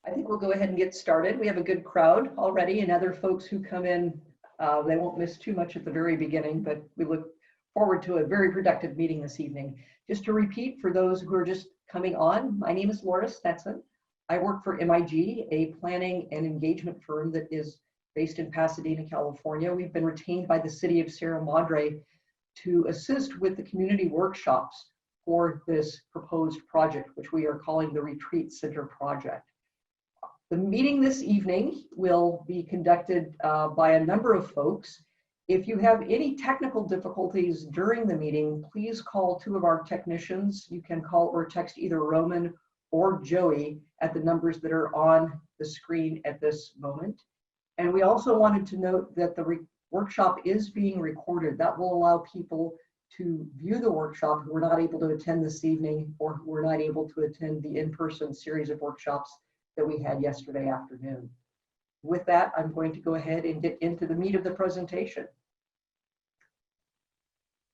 I think we'll go ahead and get started. We have a good crowd already, and other folks who come in, they won't miss too much at the very beginning, but we look forward to a very productive meeting this evening. Just to repeat, for those who are just coming on, my name is Laura Stetson. I work for MIG, a planning and engagement firm that is based in Pasadena, California. We've been retained by the city of Sierra Madre to assist with the community workshops for this proposed project, which we are calling the Retreat Center Project. The meeting this evening will be conducted by a number of folks. If you have any technical difficulties during the meeting, please call two of our technicians. You can call or text either Roman or Joey at the numbers that are on the screen at this moment. And we also wanted to note that the workshop is being recorded. That will allow people to view the workshop who were not able to attend this evening or who were not able to attend the in-person series of workshops that we had yesterday afternoon. With that, I'm going to go ahead and get into the meat of the presentation.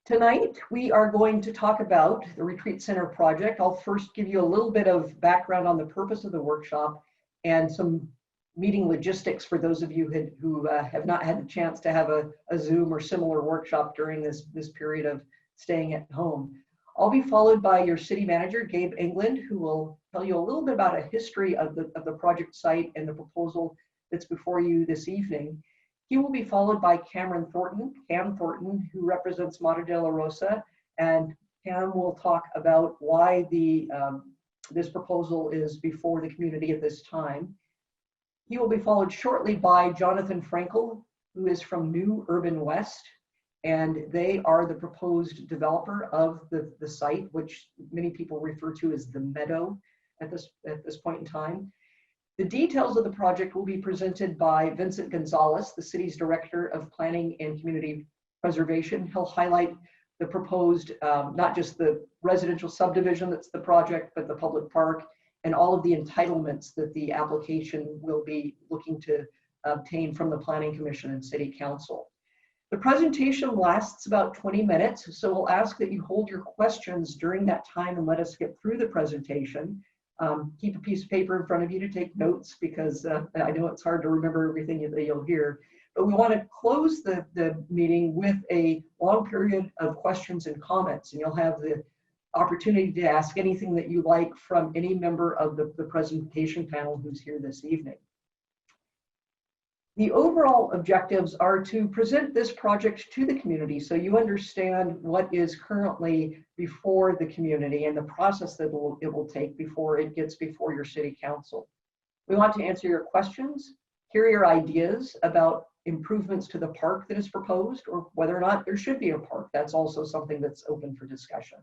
Tonight, we are going to talk about the Retreat Center project. I'll first give you a little bit of background on the purpose of the workshop and some meeting logistics for those of you who have not had the chance to have a Zoom or similar workshop during this period of staying at home. I'll be followed by your city manager, Gabe England, who will tell you a little bit about a history of the project site and the proposal that's before you this evening. He will be followed by Cam Thornton, who represents Madre, Dolorosa, and Cam will talk about why this proposal is before the community at this time. He will be followed shortly by Jonathan Frankel, who is from New Urban West, and they are the proposed developer of the site, which many people refer to as the Meadow at this point in time. The details of the project will be presented by Vincent Gonzalez, the city's Director of Planning and Community Preservation. He'll highlight the proposed, not just the residential subdivision that's the project, but the public park and all of the entitlements that the application will be looking to obtain from the Planning Commission and City Council. The presentation lasts about 20 minutes, so we'll ask that you hold your questions during that time and let us get through the presentation. Keep a piece of paper in front of you to take notes because I know it's hard to remember everything that you'll hear. But we want to close the meeting with a long period of questions and comments, and you'll have the opportunity to ask anything that you like from any member of the presentation panel who's here this evening. The overall objectives are to present this project to the community so you understand what is currently before the community and the process that it will take before it gets before your city council. We want to answer your questions, hear your ideas about improvements to the park that is proposed or whether or not there should be a park. That's also something that's open for discussion.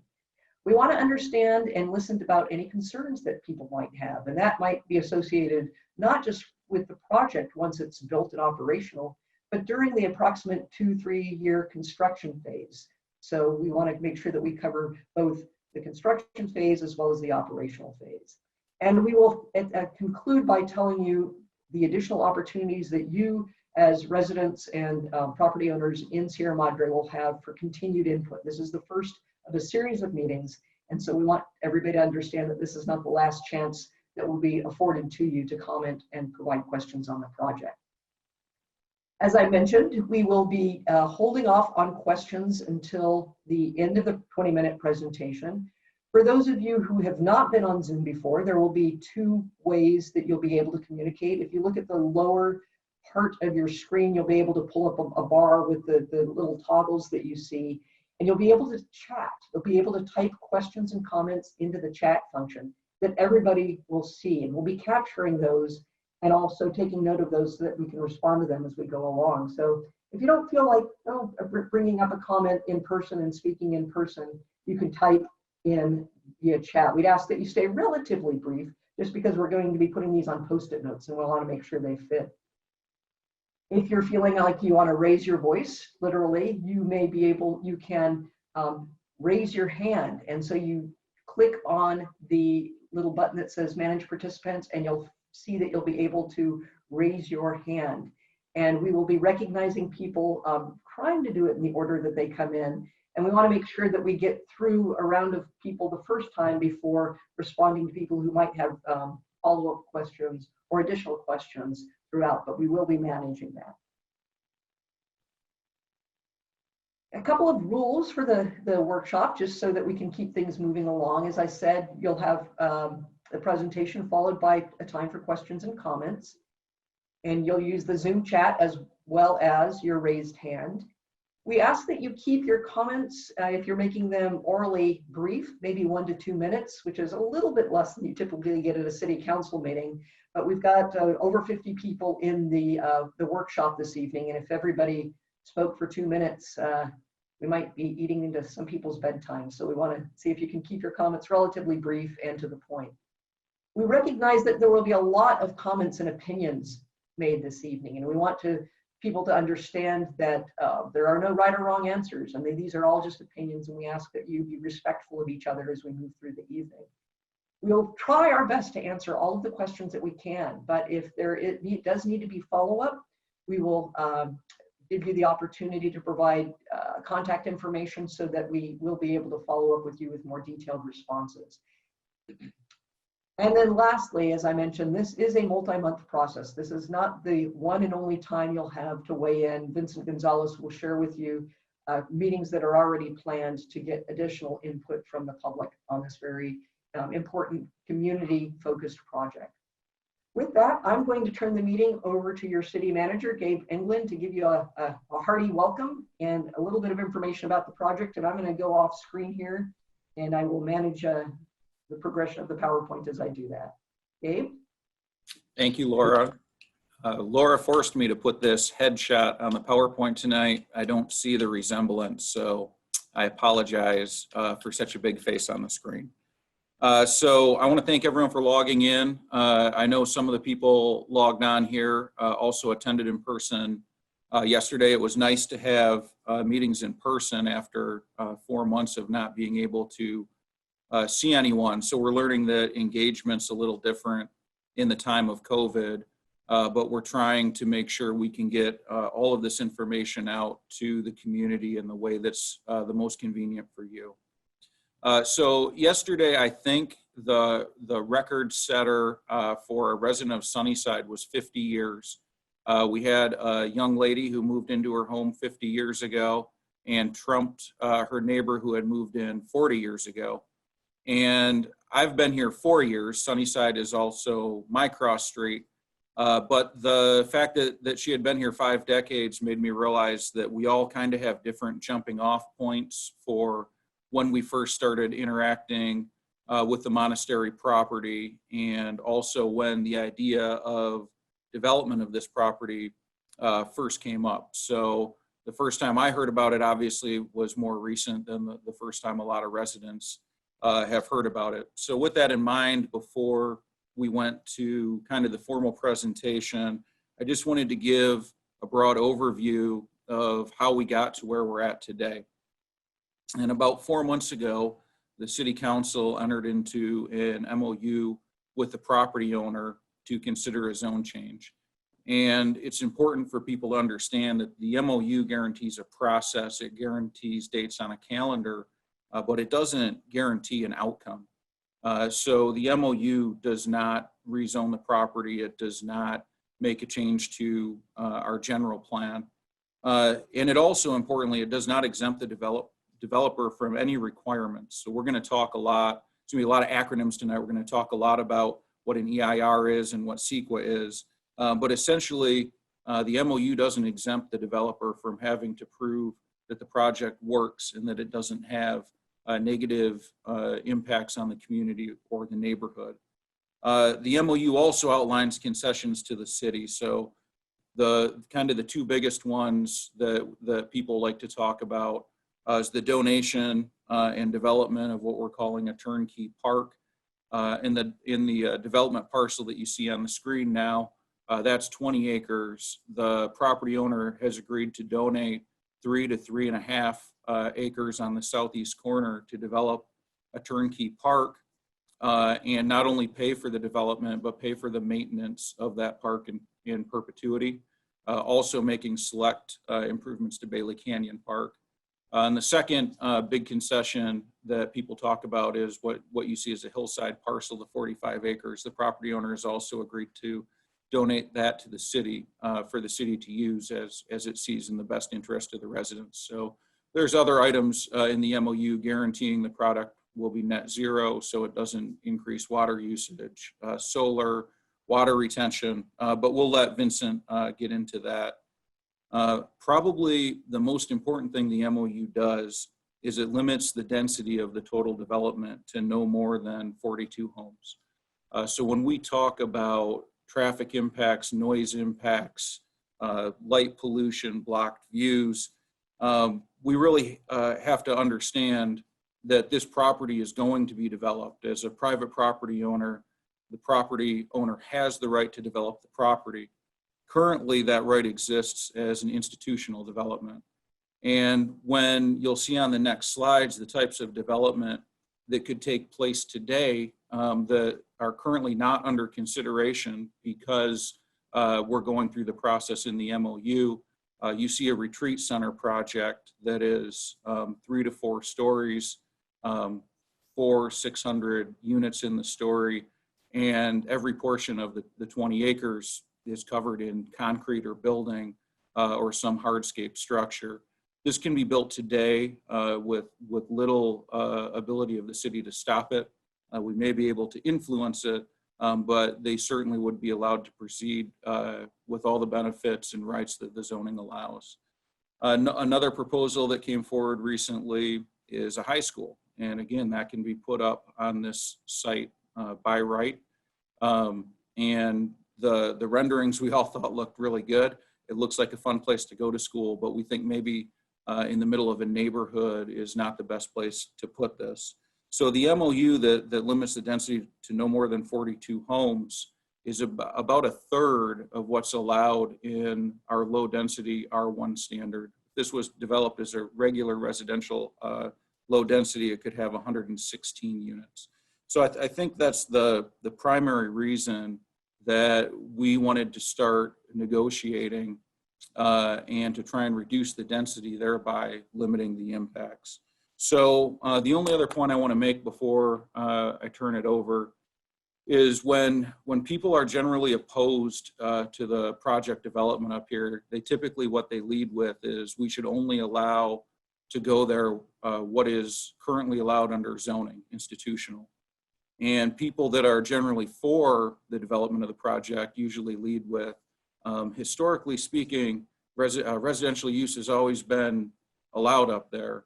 We want to understand and listen about any concerns that people might have, and that might be associated not just with the project once it's built and operational, but during the approximate 2-3 year construction phase. So we want to make sure that we cover both the construction phase as well as the operational phase. And we will conclude by telling you the additional opportunities that you as residents and property owners in Sierra Madre will have for continued input. This is the first of a series of meetings, and so we want everybody to understand that this is not the last chance that will be afforded to you to comment and provide questions on the project. As I mentioned, we will be holding off on questions until the end of the 20-minute presentation. For those of you who have not been on Zoom before, there will be two ways that you'll be able to communicate. If you look at the lower part of your screen, you'll be able to pull up a bar with the little toggles that you see, and you'll be able to chat. You'll be able to type questions and comments into the chat function that everybody will see, and we'll be capturing those and also taking note of those so that we can respond to them as we go along. So if you don't feel like bringing up a comment in person and speaking in person, you can type in via chat. We'd ask that you stay relatively brief just because we're going to be putting these on Post-it notes and we'll want to make sure they fit. If you're feeling like you want to raise your voice, literally, you can raise your hand. And so you click on the little button that says Manage Participants, and you'll see that you'll be able to raise your hand. And we will be recognizing people trying to do it in the order that they come in. And we want to make sure that we get through a round of people the first time before responding to people who might have follow-up questions or additional questions throughout, but we will be managing that. A couple of rules for the workshop, just so that we can keep things moving along. As I said, you'll have a presentation followed by a time for questions and comments. And you'll use the Zoom chat as well as your raised hand. We ask that you keep your comments, if you're making them orally, brief, maybe 1 to 2 minutes, which is a little bit less than you typically get at a city council meeting. But we've got over 50 people in the workshop this evening, and if everybody spoke for 2 minutes, we might be eating into some people's bedtime. So we want to see if you can keep your comments relatively brief and to the point. We recognize that there will be a lot of comments and opinions made this evening, and we want people to understand that there are no right or wrong answers, and these are all just opinions, and we ask that you be respectful of each other as we move through the evening. We'll try our best to answer all of the questions that we can, but if it does need to be follow-up, we will give you the opportunity to provide contact information so that we will be able to follow up with you with more detailed responses. And then lastly, as I mentioned, this is a multi-month process. This is not the one and only time you'll have to weigh in. Vincent Gonzalez will share with you meetings that are already planned to get additional input from the public on this very important community-focused project. With that, I'm going to turn the meeting over to your city manager, Gabe England, to give you a hearty welcome and a little bit of information about the project. And I'm going to go off screen here, and I will manage the progression of the PowerPoint as I do that. Gabe? Thank you, Laura. Laura forced me to put this headshot on the PowerPoint tonight. I don't see the resemblance, so I apologize for such a big face on the screen. So I want to thank everyone for logging in. I know some of the people logged on here also attended in person yesterday. It was nice to have meetings in person after 4 months of not being able to see anyone. So we're learning that engagement's a little different in the time of COVID, but we're trying to make sure we can get all of this information out to the community in the way that's the most convenient for you. So yesterday, I think the record setter for a resident of Sunnyside was 50 years. We had a young lady who moved into her home 50 years ago and trumped her neighbor who had moved in 40 years ago. And I've been here 4 years. Sunnyside is also my cross street. But the fact that she had been here 5 decades made me realize that we all kind of have different jumping off points for when we first started interacting with the monastery property, and also when the idea of development of this property first came up. So the first time I heard about it obviously was more recent than the first time a lot of residents have heard about it. So with that in mind, before we went to kind of the formal presentation, I just wanted to give a broad overview of how we got to where we're at today. And about 4 months ago, the city council entered into an MOU with the property owner to consider a zone change. And it's important for people to understand that the MOU guarantees a process, it guarantees dates on a calendar, but it doesn't guarantee an outcome. So the MOU does not rezone the property, it does not make a change to our general plan. And it also, importantly, it does not exempt the developer from any requirements. So we're going to talk a lot, there's going to be a lot of acronyms tonight. We're going to talk a lot about what an EIR is and what CEQA is. But essentially, the MOU doesn't exempt the developer from having to prove that the project works and that it doesn't have negative impacts on the community or the neighborhood. The MOU also outlines concessions to the city. So the kind of the 2 biggest ones that people like to talk about is the donation and development of what we're calling a turnkey park. In the development parcel that you see on the screen now, that's 20 acres. The property owner has agreed to donate 3 to 3.5 acres on the southeast corner to develop a turnkey park and not only pay for the development, but pay for the maintenance of that park in perpetuity. Also making select improvements to Bailey Canyon Park. And the second big concession that people talk about is what you see as a hillside parcel, the 45 acres. The property owner has also agreed to donate that to the city for the city to use as it sees in the best interest of the residents. So there's other items in the MOU guaranteeing the product will be net zero, so it doesn't increase water usage, solar, water retention, but we'll let Vincent get into that. Probably the most important thing the MOU does is it limits the density of the total development to no more than 42 homes. So when we talk about traffic impacts, noise impacts, light pollution, blocked views, we really have to understand that this property is going to be developed. As a private property owner, the property owner has the right to develop the property. Currently, that right exists as an institutional development. And when you'll see on the next slides, the types of development that could take place today that are currently not under consideration because we're going through the process in the MOU. You see a retreat center project that is 3 to 4 stories, 600 units in the story, and every portion of the 20 acres is covered in concrete or building or some hardscape structure. This can be built today with little ability of the city to stop it. We may be able to influence it, but they certainly would be allowed to proceed with all the benefits and rights that the zoning allows. Another proposal that came forward recently is a high school. And again, that can be put up on this site by right. And the renderings we all thought looked really good. It looks like a fun place to go to school, but we think maybe in the middle of a neighborhood is not the best place to put this. So the MOU that limits the density to no more than 42 homes is about a third of what's allowed in our low density R1 standard. If this was developed as a regular residential low density, it could have 116 units. So I think that's the primary reason that we wanted to start negotiating and to try and reduce the density, thereby limiting the impacts. So the only other point I want to make before I turn it over is when people are generally opposed to the project development up here, they typically what they lead with is we should only allow to go there what is currently allowed under zoning, institutional. And people that are generally for the development of the project usually lead with, historically speaking, residential use has always been allowed up there.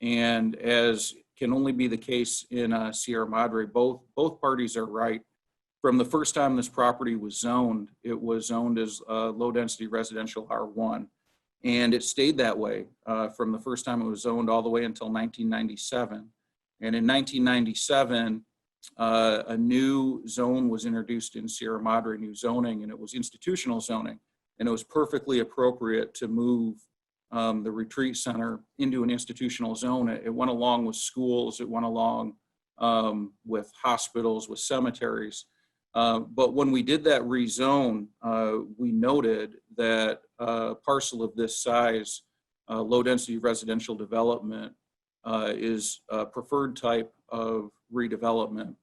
And as can only be the case in Sierra Madre, both parties are right. From the first time this property was zoned, it was zoned as low density residential R1. And it stayed that way from the first time it was zoned all the way until 1997. And in 1997, a new zone was introduced in Sierra Madre, new zoning, and it was institutional zoning. And it was perfectly appropriate to move the retreat center into an institutional zone. It went along with schools, it went along with hospitals, with cemeteries. But when we did that rezone, we noted that a parcel of this size, low density residential development, is a preferred type of redevelopment,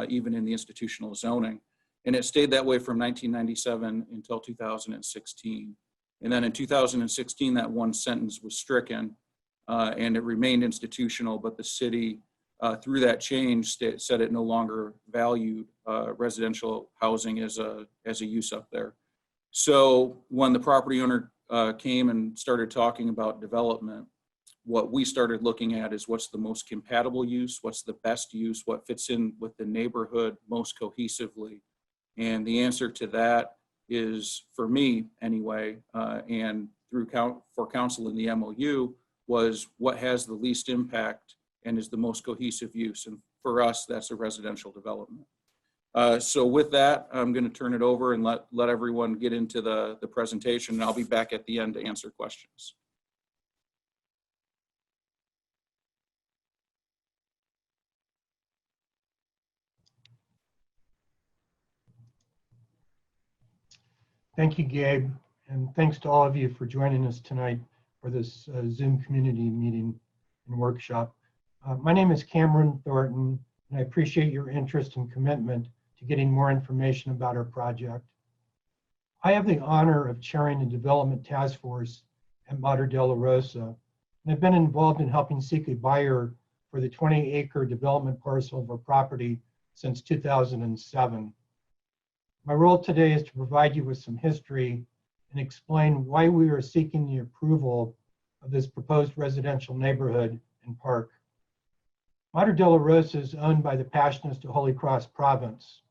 even in the institutional zoning. And it stayed that way from 1997 until 2016. And then in 2016, that one sentence was stricken and it remained institutional, but the city, through that change, said it no longer valued residential housing as a use up there. So when the property owner came and started talking about development, what we started looking at is what's the most compatible use, what's the best use, what fits in with the neighborhood most cohesively. And the answer to that is, for me anyway, and for council in the MOU, was what has the least impact and is the most cohesive use. And for us, that's a residential development. So with that, I'm going to turn it over and let everyone get into the presentation, and I'll be back at the end to answer questions. Thank you, Gabe, and thanks to all of you for joining us tonight. for this Zoom community meeting and workshop. My name is Cameron Thornton, and I appreciate your interest and commitment to getting more information about our project. I have the honor of chairing the Development Task Force at Madre, Dolorosa, and I've been involved in helping seek a buyer for the 20-acre development parcel of our property since 2007. My role today is to provide you with some history and explain why we are seeking the approval of this proposed residential neighborhood and park. Madre Dolorosa is owned by the Passionists of Holy Cross Province.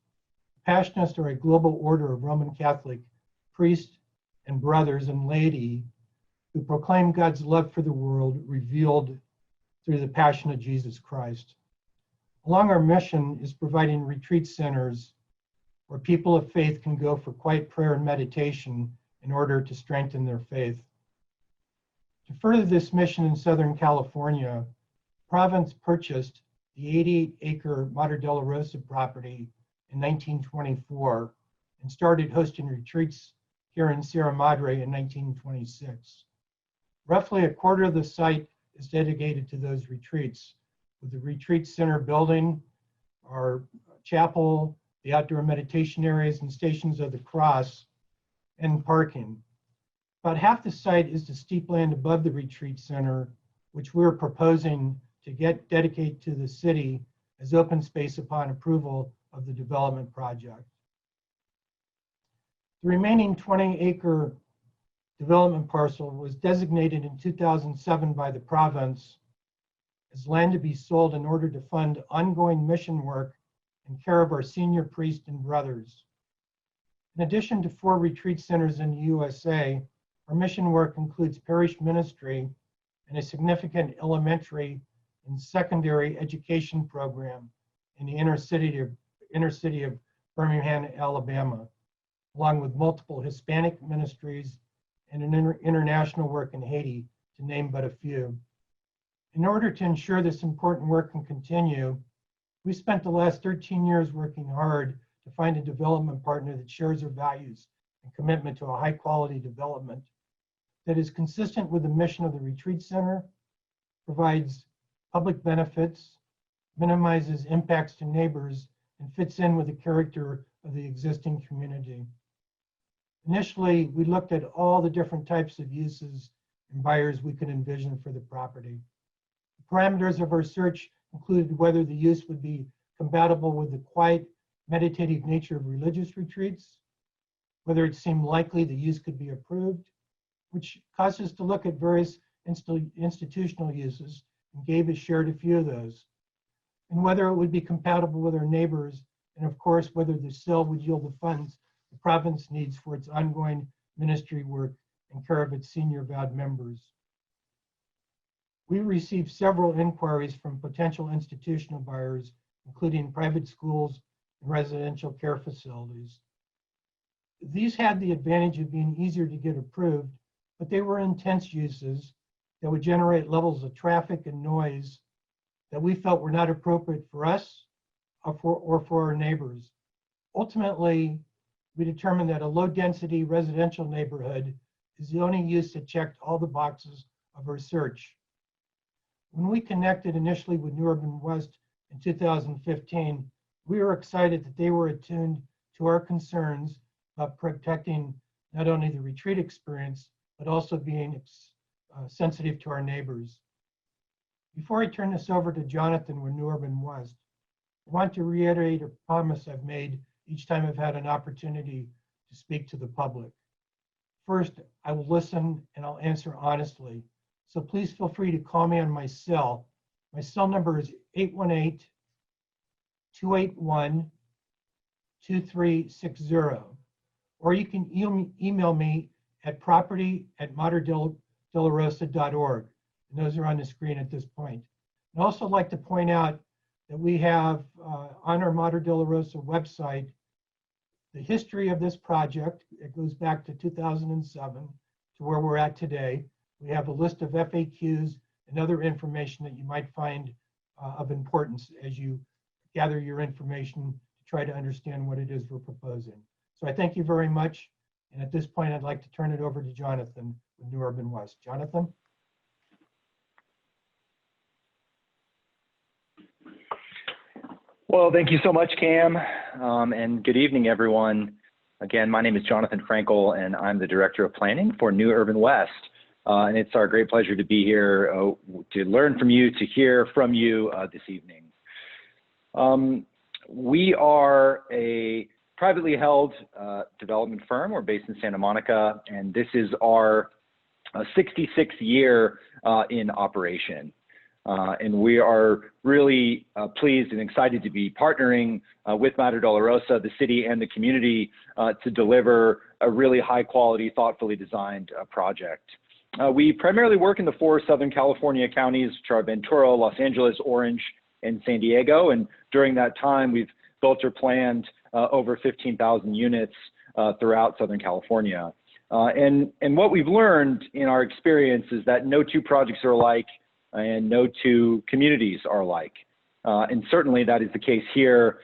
The Passionists are a global order of Roman Catholic priests and brothers and laity who proclaim God's love for the world revealed through the passion of Jesus Christ. Along our mission is providing retreat centers where people of faith can go for quiet prayer and meditation in order to strengthen their faith. To further this mission in Southern California, province purchased the 88-acre Madre Dolorosa property in 1924 and started hosting retreats here in Sierra Madre in 1926. Roughly a quarter of the site is dedicated to those retreats, with the retreat center building, our chapel, the outdoor meditation areas and stations of the cross, and parking. About half the site is the steep land above the retreat center, which we're proposing to get dedicated to the city as open space upon approval of the development project. The remaining 20-acre development parcel was designated in 2007 by the province as land to be sold in order to fund ongoing mission work and care of our senior priests and brothers. In addition to 4 retreat centers in the USA, our mission work includes parish ministry and a significant elementary and secondary education program in the inner city of Birmingham, Alabama, along with multiple Hispanic ministries and an international work in Haiti, to name but a few. In order to ensure this important work can continue, we spent the last 13 years working hard to find a development partner that shares our values and commitment to a high quality development that is consistent with the mission of the retreat center, provides public benefits, minimizes impacts to neighbors, and fits in with the character of the existing community. Initially, we looked at all the different types of uses and buyers we could envision for the property. The parameters of our search included whether the use would be compatible with the quiet, meditative nature of religious retreats, whether it seemed likely the use could be approved, which caused us to look at various institutional uses and gave us shared a few of those, and whether it would be compatible with our neighbors, and of course, whether the sale would yield the funds the province needs for its ongoing ministry work and care of its senior vowed members. We received several inquiries from potential institutional buyers, including private schools and residential care facilities. These had the advantage of being easier to get approved, but they were intense uses that would generate levels of traffic and noise that we felt were not appropriate for us or for our neighbors. Ultimately, we determined that a low-density residential neighborhood is the only use that checked all the boxes of our search. When we connected initially with New Urban West in 2015, we were excited that they were attuned to our concerns about protecting not only the retreat experience, but also being sensitive to our neighbors. Before I turn this over to Jonathan with New Urban West, I want to reiterate a promise I've made each time I've had an opportunity to speak to the public. First, I will listen and I'll answer honestly. So please feel free to call me on my cell. My cell number is 818-281-2360. Or you can email me at property@madredolorosa.org. And those are on the screen at this point. I'd also like to point out that we have on our Madre Dolorosa website the history of this project. It goes back to 2007 to where we're at today. We have a list of FAQs and other information that you might find of importance as you gather your information to try to understand what it is we're proposing. So I thank you very much. And at this point, I'd like to turn it over to Jonathan with New Urban West. Jonathan? Well, thank you so much, Cam, and good evening, everyone. Again, my name is Jonathan Frankel, and I'm the Director of Planning for New Urban West. And it's our great pleasure to be here to learn from you, to hear from you this evening. We are a privately held development firm. We're based in Santa Monica, and this is our 66th year in operation. And we are really pleased and excited to be partnering with Madre, Dolorosa, the city and the community to deliver a really high quality, thoughtfully designed project. We primarily work in the 4 Southern California counties, which are Ventura, Los Angeles, Orange, and San Diego. And during that time, we've built or planned over 15,000 units throughout Southern California. And what we've learned in our experience is that no two projects are alike, and no two communities are alike. And certainly that is the case here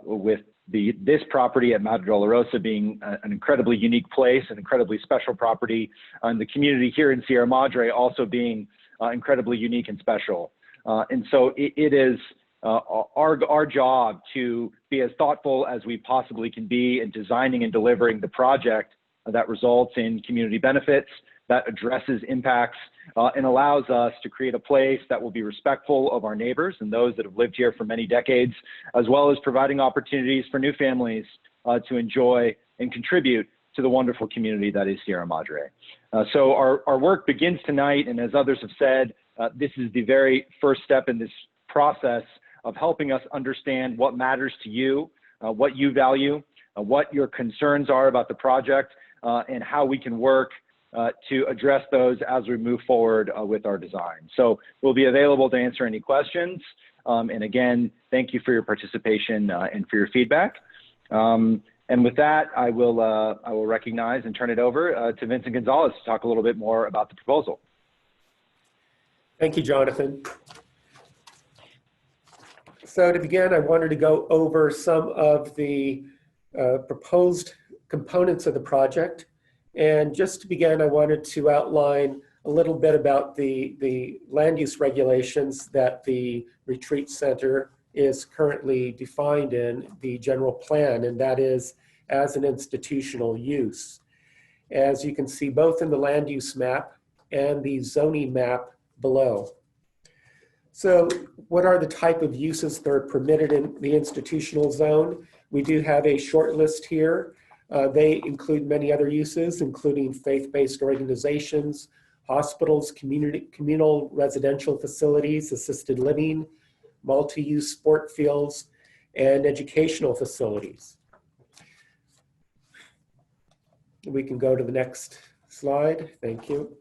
with this property at Madre Dolorosa being an incredibly unique place, an incredibly special property, and the community here in Sierra Madre also being incredibly unique and special. And so it is our job to be as thoughtful as we possibly can be in designing and delivering the project that results in community benefits, that addresses impacts, and allows us to create a place that will be respectful of our neighbors and those that have lived here for many decades, as well as providing opportunities for new families to enjoy and contribute to the wonderful community that is Sierra Madre. So our work begins tonight, and as others have said, this is the very first step in this process of helping us understand what matters to you, what you value, what your concerns are about the project, and how we can work to address those as we move forward with our design. So we'll be available to answer any questions. And again, thank you for your participation and for your feedback. And with that, I will recognize and turn it over to Vincent Gonzalez to talk a little bit more about the proposal. Thank you, Jonathan. So to begin, I wanted to go over some of the proposed components of the project. And just to begin, I wanted to outline a little bit about the land use regulations that the retreat center is currently defined in the general plan, and that is as an institutional use. As you can see, both in the land use map and the zoning map below. So what are the type of uses that are permitted in the institutional zone? We do have a short list here. They include many other uses, including faith-based organizations, hospitals, communal residential facilities, assisted living, multi-use sport fields, and educational facilities. We can go to the next slide. Thank you.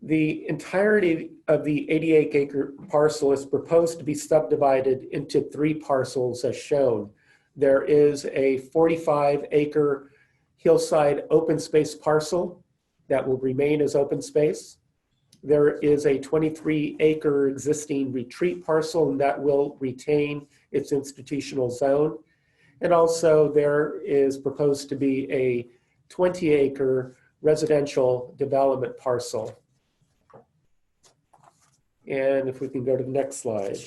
The entirety of the 88-acre parcel is proposed to be subdivided into 3 parcels as shown. There is a 45-acre hillside open space parcel that will remain as open space. There is a 23-acre existing retreat parcel and that will retain its institutional zone. And also there is proposed to be a 20-acre residential development parcel. And if we can go to the next slide.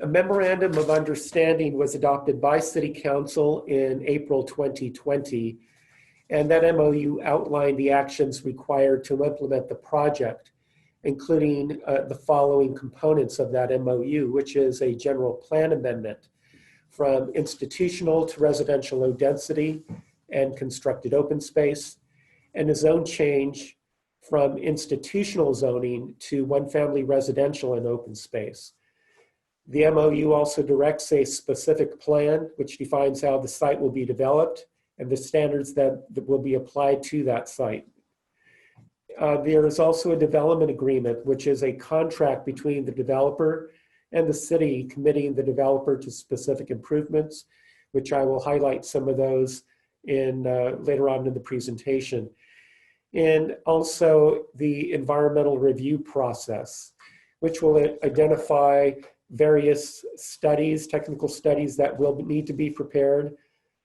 A memorandum of understanding was adopted by City Council in April 2020, and that MOU outlined the actions required to implement the project, including the following components of that MOU, which is a general plan amendment from institutional to residential low density and constructed open space, and a zone change from institutional zoning to one-family residential and open space. The MOU also directs a specific plan which defines how the site will be developed and the standards that will be applied to that site. There is also a development agreement, which is a contract between the developer and the city committing the developer to specific improvements, which I will highlight some of those in later on in the presentation. And also the environmental review process, which will identify various studies, technical studies that will need to be prepared,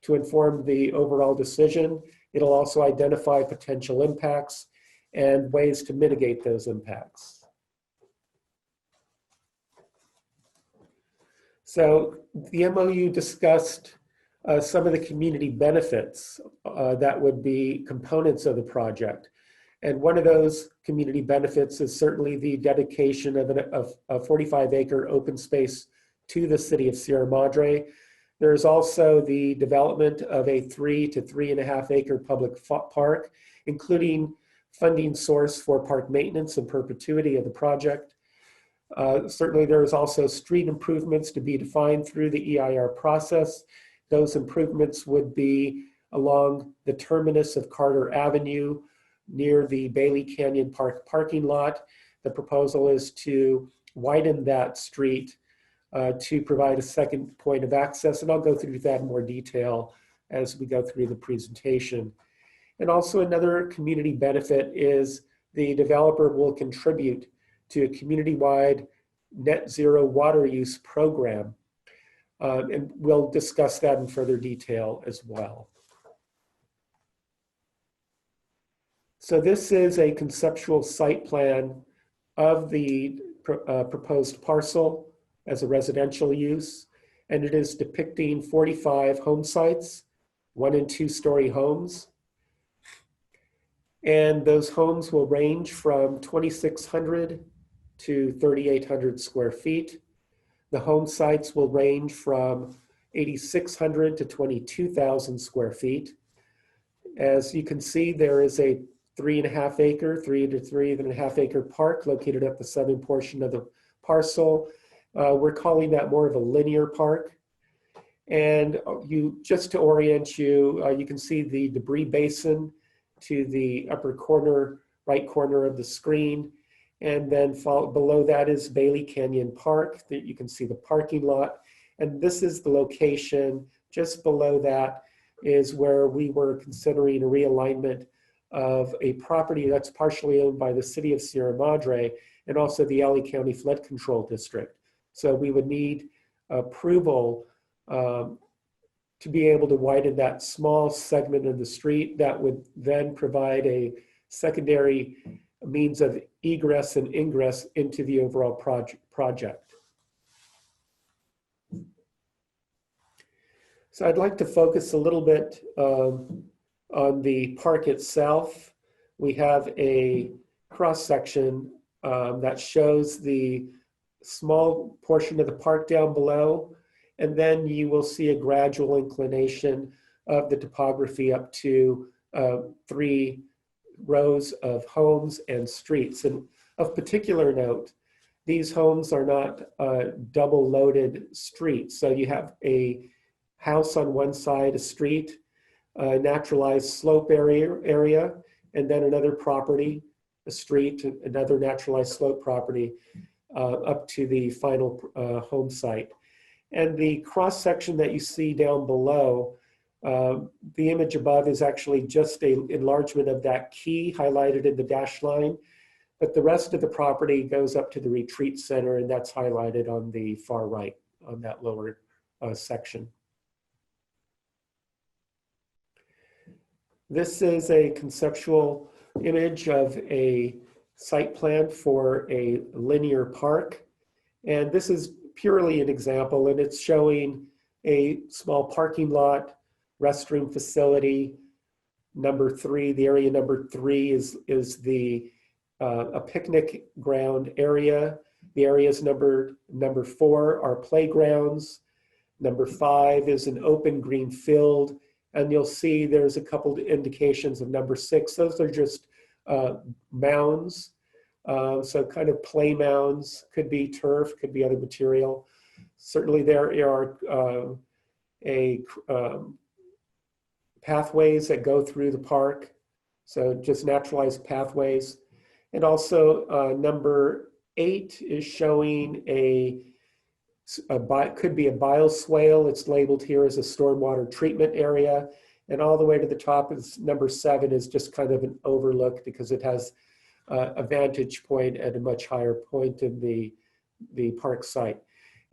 to inform the overall decision. It'll also identify potential impacts and ways to mitigate those impacts. So the MOU discussed some of the community benefits that would be components of the project. And one of those community benefits is certainly the dedication of a 45-acre open space to the city of Sierra Madre. There's also the development of a 3 to 3.5 acre public park, including funding source for park maintenance and perpetuity of the project. Certainly there is also street improvements to be defined through the EIR process. Those improvements would be along the terminus of Carter Avenue near the Bailey Canyon Park parking lot. The proposal is to widen that street to provide a second point of access, and I'll go through that in more detail as we go through the presentation. And also another community benefit is the developer will contribute to a community-wide net zero water use program. And we'll discuss that in further detail as well. So this is a conceptual site plan of the proposed parcel as a residential use, and it is depicting 45 home sites, 1- and 2-story homes. And those homes will range from 2,600 to 3,800 square feet. The home sites will range from 8,600 to 22,000 square feet. As you can see, there is a 3.5 acre, 3 to 3.5 acre park located at the southern portion of the parcel. We're calling that more of a linear park. And just to orient you, you can see the debris basin to the upper corner, right corner of the screen. And then below that is Bailey Canyon Park. You can see the parking lot. And this is the location. Just below that is where we were considering a realignment of a property that's partially owned by the city of Sierra Madre and also the LA County Flood Control District. So we would need approval to be able to widen that small segment of the street that would then provide a secondary means of egress and ingress into the overall project. So I'd like to focus a little bit on the park itself. We have a cross section that shows the small portion of the park down below, and then you will see a gradual inclination of the topography up to 3 rows of homes and streets. And of particular note, these homes are not double loaded streets. So you have a house on one side, a street, a naturalized slope area, and then another property, a street, another naturalized slope property up to the final home site. And the cross section that you see down below, the image above is actually just an enlargement of that key highlighted in the dashed line, but the rest of the property goes up to the retreat center, and that's highlighted on the far right on that lower section. This is a conceptual image of a site plan for a linear park, and this is purely an example, and it's showing a small parking lot, restroom facility. Number 3, the area number 3 is the a picnic ground area. The areas number 4 are playgrounds. Number 5 is an open green field, and you'll see there's a couple of indications of number 6. Those are just mounds. So kind of play mounds, could be turf, could be other material. Certainly there are pathways that go through the park, so just naturalized pathways. And also number 8 is showing could be a bioswale. It's labeled here as a stormwater treatment area. And all the way to the top is number 7 is just kind of an overlook because it has a vantage point at a much higher point in the park site.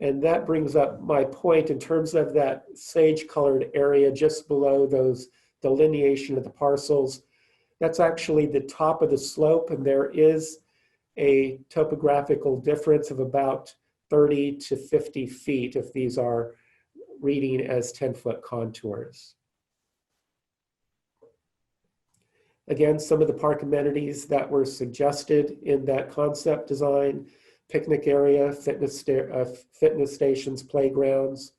And that brings up my point in terms of that sage-colored area just below those delineation of the parcels. That's actually the top of the slope, and there is a topographical difference of about 30 to 50 feet if these are reading as 10-foot contours. Again, some of the park amenities that were suggested in that concept design: picnic area, fitness stations, playgrounds,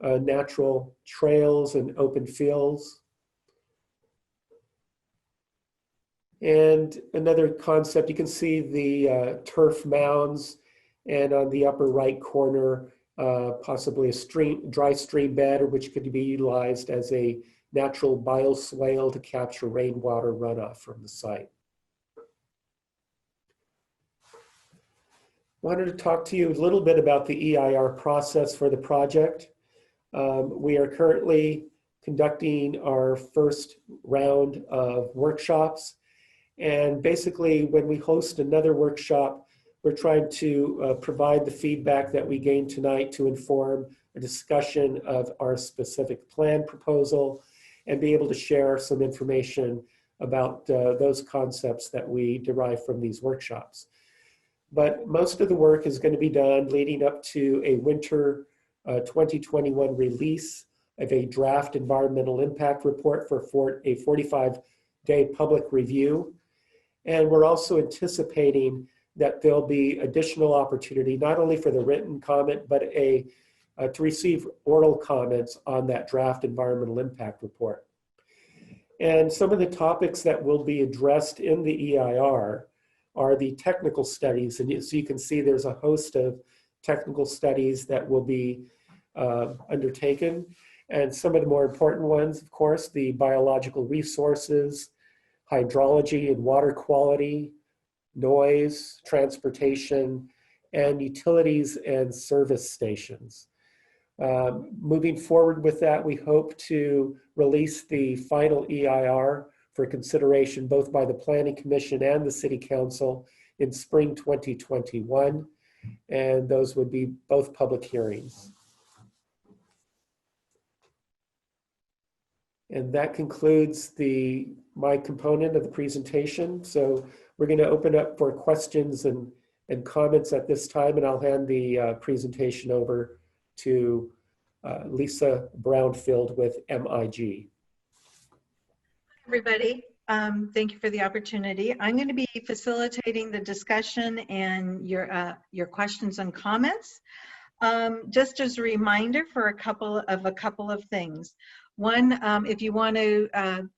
natural trails and open fields. And another concept, you can see the turf mounds, and on the upper right corner, possibly a dry stream bed, which could be utilized as a natural bioswale to capture rainwater runoff from the site. Wanted to talk to you a little bit about the EIR process for the project. We are currently conducting our first round of workshops. And basically, when we host another workshop, we're trying to provide the feedback that we gained tonight to inform a discussion of our specific plan proposal and be able to share some information about those concepts that we derive from these workshops. But most of the work is going to be done leading up to a winter 2021 release of a draft environmental impact report for a 45-day public review. And we're also anticipating that there'll be additional opportunity, not only for the written comment, but to receive oral comments on that draft environmental impact report. And some of the topics that will be addressed in the EIR are the technical studies. And so you can see there's a host of technical studies that will be undertaken. And some of the more important ones, of course, the biological resources, hydrology and water quality, noise, transportation, and utilities and service stations. Moving forward with that, we hope to release the final EIR for consideration both by the Planning Commission and the City Council in spring 2021. And those would be both public hearings. And that concludes my component of the presentation. So we're going to open up for questions and comments at this time, and I'll hand the presentation over to Lisa Brownfield with MIG. Everybody, thank you for the opportunity. I'm going to be facilitating the discussion and your questions and comments. Just as a reminder for a couple of things. One, if you want to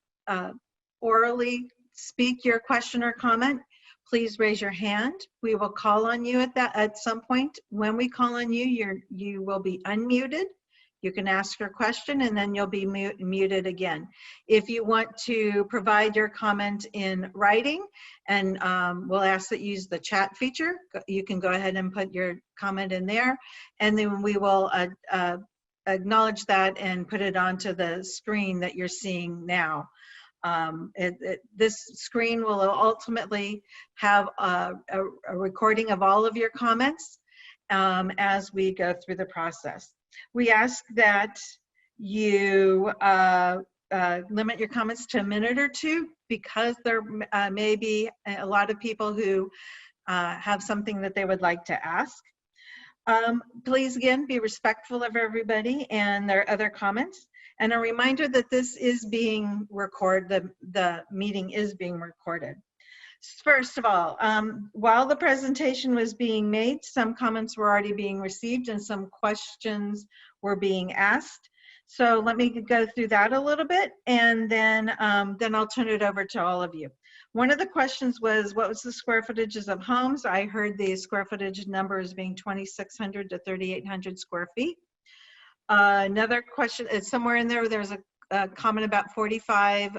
orally speak your question or comment, please raise your hand. We will call on you at some point. When we call on you, you will be unmuted. You can ask your question and then you'll be muted again. If you want to provide your comment in writing, and we'll ask that you use the chat feature, you can go ahead and put your comment in there, and then we will acknowledge that and put it onto the screen that you're seeing now. This screen will ultimately have a recording of all of your comments as we go through the process. We ask that you limit your comments to a minute or two, because there may be a lot of people who have something that they would like to ask. Please, again, be respectful of everybody and their other comments. And a reminder that this is being recorded, the meeting is being recorded. First of all, while the presentation was being made, some comments were already being received and some questions were being asked. So let me go through that a little bit, and then I'll turn it over to all of you. One of the questions was, what was the square footages of homes? I heard the square footage number as being 2,600 to 3,800 square feet. Another question is somewhere in there, there's a comment about 45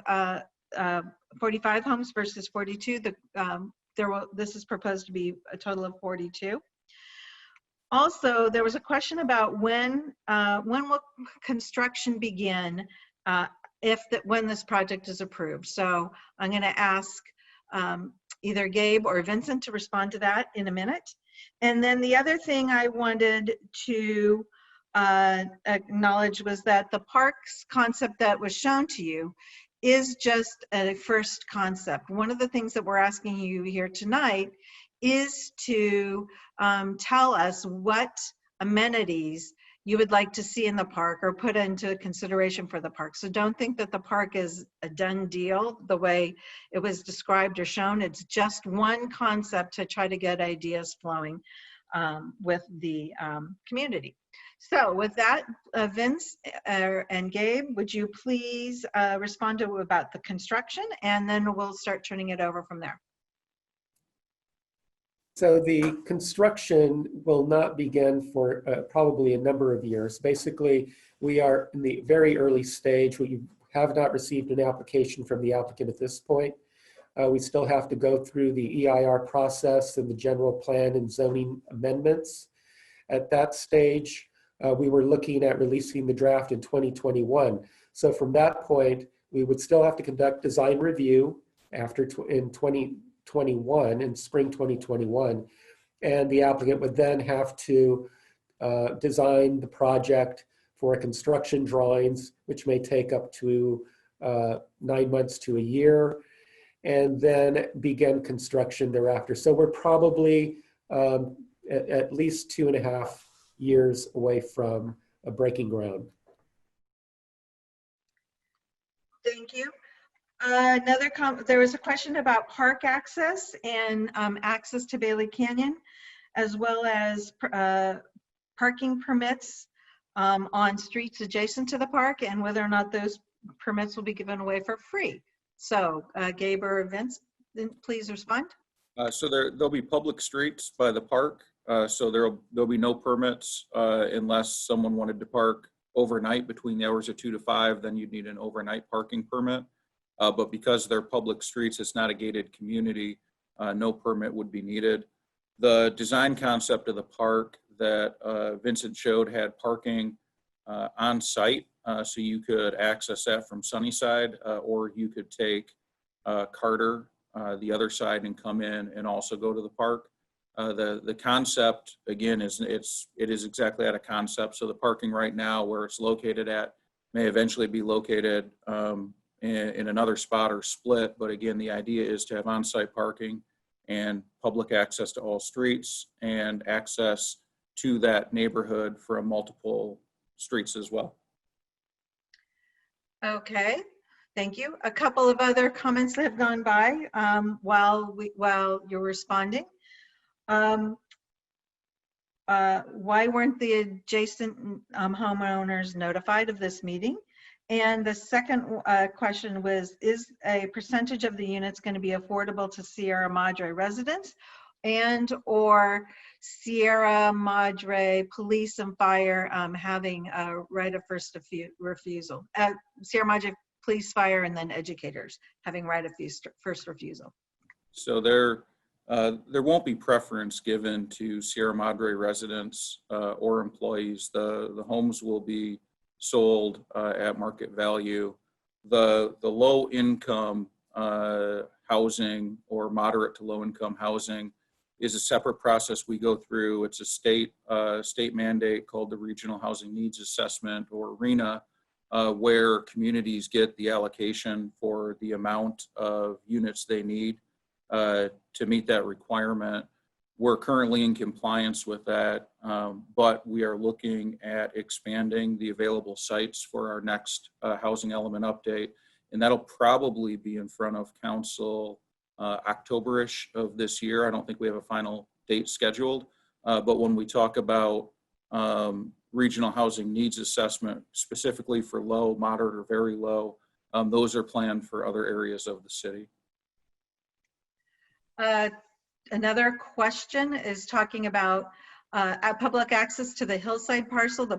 homes versus 42. This is proposed to be a total of 42. Also, there was a question about when will construction begin when this project is approved. So I'm going to ask either Gabe or Vincent to respond to that in a minute. And then the other thing I wanted to acknowledge was that the parks concept that was shown to you is just a first concept. One of the things that we're asking you here tonight is to tell us what amenities you would like to see in the park or put into consideration for the park. So don't think that the park is a done deal the way it was described or shown. It's just one concept to try to get ideas flowing with the community. So with that, Vince and Gabe, would you please respond to about the construction, and then we'll start turning it over from there. So the construction will not begin for probably a number of years. Basically, we are in the very early stage. We have not received an application from the applicant at this point. We still have to go through the EIR process and the general plan and zoning amendments. At that stage, we were looking at releasing the draft in 2021. So from that point, we would still have to conduct design review in 2021, in spring 2021. And the applicant would then have to design the project for construction drawings, which may take up to 9 months to a year, and then begin construction thereafter. So we're probably at least 2.5 years away from breaking ground. Thank you. There was a question about park access and access to Bailey Canyon, as well as parking permits on streets adjacent to the park, and whether or not those permits will be given away for free. So Gabe or Vince, please respond. So there'll be public streets by the park. So there'll be no permits unless someone wanted to park overnight between the hours of 2 to 5, then you'd need an overnight parking permit. But because they're public streets, it's not a gated community, no permit would be needed. The design concept of the park that Vincent showed had parking on site, so you could access that from Sunnyside, or you could take Carter, the other side, and come in and also go to the park. The concept, again, it is exactly at a concept. So the parking right now where it's located at may eventually be located in another spot or split. But again, the idea is to have on-site parking and public access to all streets and access to that neighborhood from multiple streets as well. Okay, thank you. A couple of other comments that have gone by while you're responding. Why weren't the adjacent homeowners notified of this meeting? And the second question was, is a percentage of the units going to be affordable to Sierra Madre residents and or Sierra Madre police and fire having a right of first refusal? Sierra Madre police, fire, and then educators having right of first refusal. So there won't be preference given to Sierra Madre residents or employees. The homes will be sold at market value. The low income housing or moderate to low income housing is a separate process we go through. It's a state mandate called the Regional Housing Needs Assessment, or RHNA, where communities get the allocation for the amount of units they need to meet that requirement. We're currently in compliance with that, but we are looking at expanding the available sites for our next housing element update, and that'll probably be in front of council October-ish of this year. I don't think we have a final date scheduled, but when we talk about regional housing needs assessment, specifically for low, moderate, or very low, those are planned for other areas of the city. Another question is talking about public access to the hillside parcel, the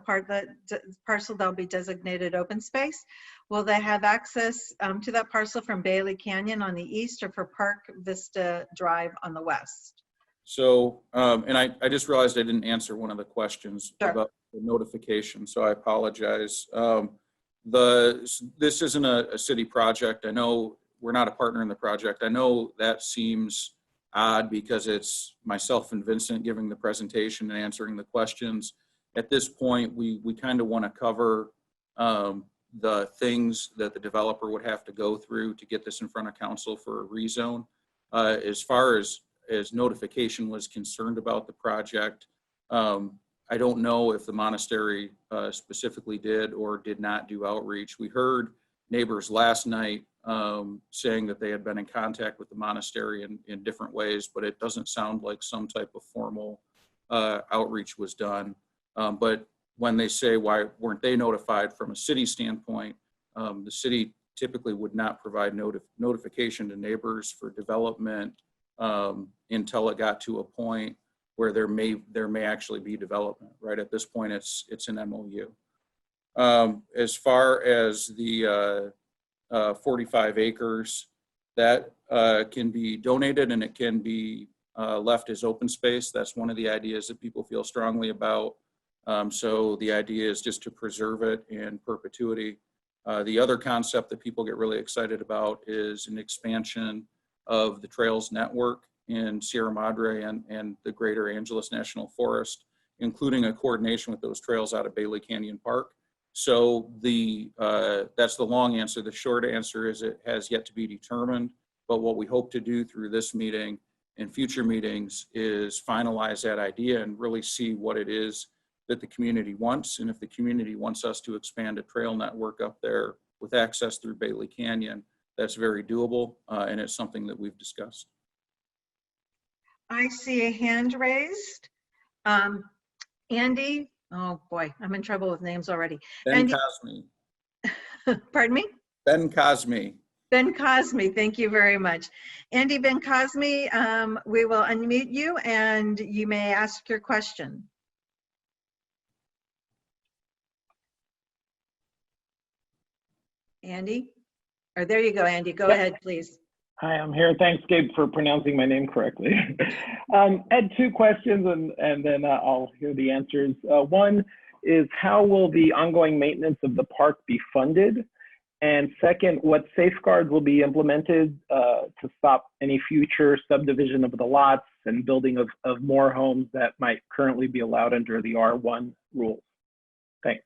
parcel that'll be designated open space. Will they have access to that parcel from Bailey Canyon on the east or for Park Vista Drive on the west? So, and I just realized I didn't answer one of the questions about the notification, so I apologize. This isn't a city project. I know we're not a partner in the project. I know that seems odd because it's myself and Vincent giving the presentation and answering the questions. At this point, we kind of want to cover the things that the developer would have to go through to get this in front of council for a rezone. As far as notification was concerned about the project, I don't know if the monastery specifically did or did not do outreach. We heard neighbors last night saying that they had been in contact with the monastery in different ways, but it doesn't sound like some type of formal outreach was done. But when they say why weren't they notified from a city standpoint, the city typically would not provide notification to neighbors for development until it got to a point where there may actually be development. Right at this point, it's an MOU. As far as the 45 acres, that can be donated and it can be left as open space. That's one of the ideas that people feel strongly about. So the idea is just to preserve it in perpetuity. The other concept that people get really excited about is an expansion of the trails network in Sierra Madre and the Greater Angeles National Forest, including a coordination with those trails out of Bailey Canyon Park. So that's the long answer. The short answer is it has yet to be determined, but what we hope to do through this meeting and future meetings is finalize that idea and really see what it is that the community wants. And if the community wants us to expand a trail network up there with access through Bailey Canyon, that's very doable, and it's something that we've discussed. I see a hand raised. Andy, oh boy, I'm in trouble with names already. Ben Andy, Cosme. pardon me? Ben Cosme. Ben Cosme, thank you very much. Andy Ben Cosme, we will unmute you and you may ask your question. Andy? Or there you go, Andy. Go ahead, please. Hi, I'm here. Thanks, Gabe, for pronouncing my name correctly. I had two questions and then I'll hear the answers. One is, how will the ongoing maintenance of the park be funded? And second, what safeguards will be implemented to stop any future subdivision of the lots and building of more homes that might currently be allowed under the R1 rules? Thanks.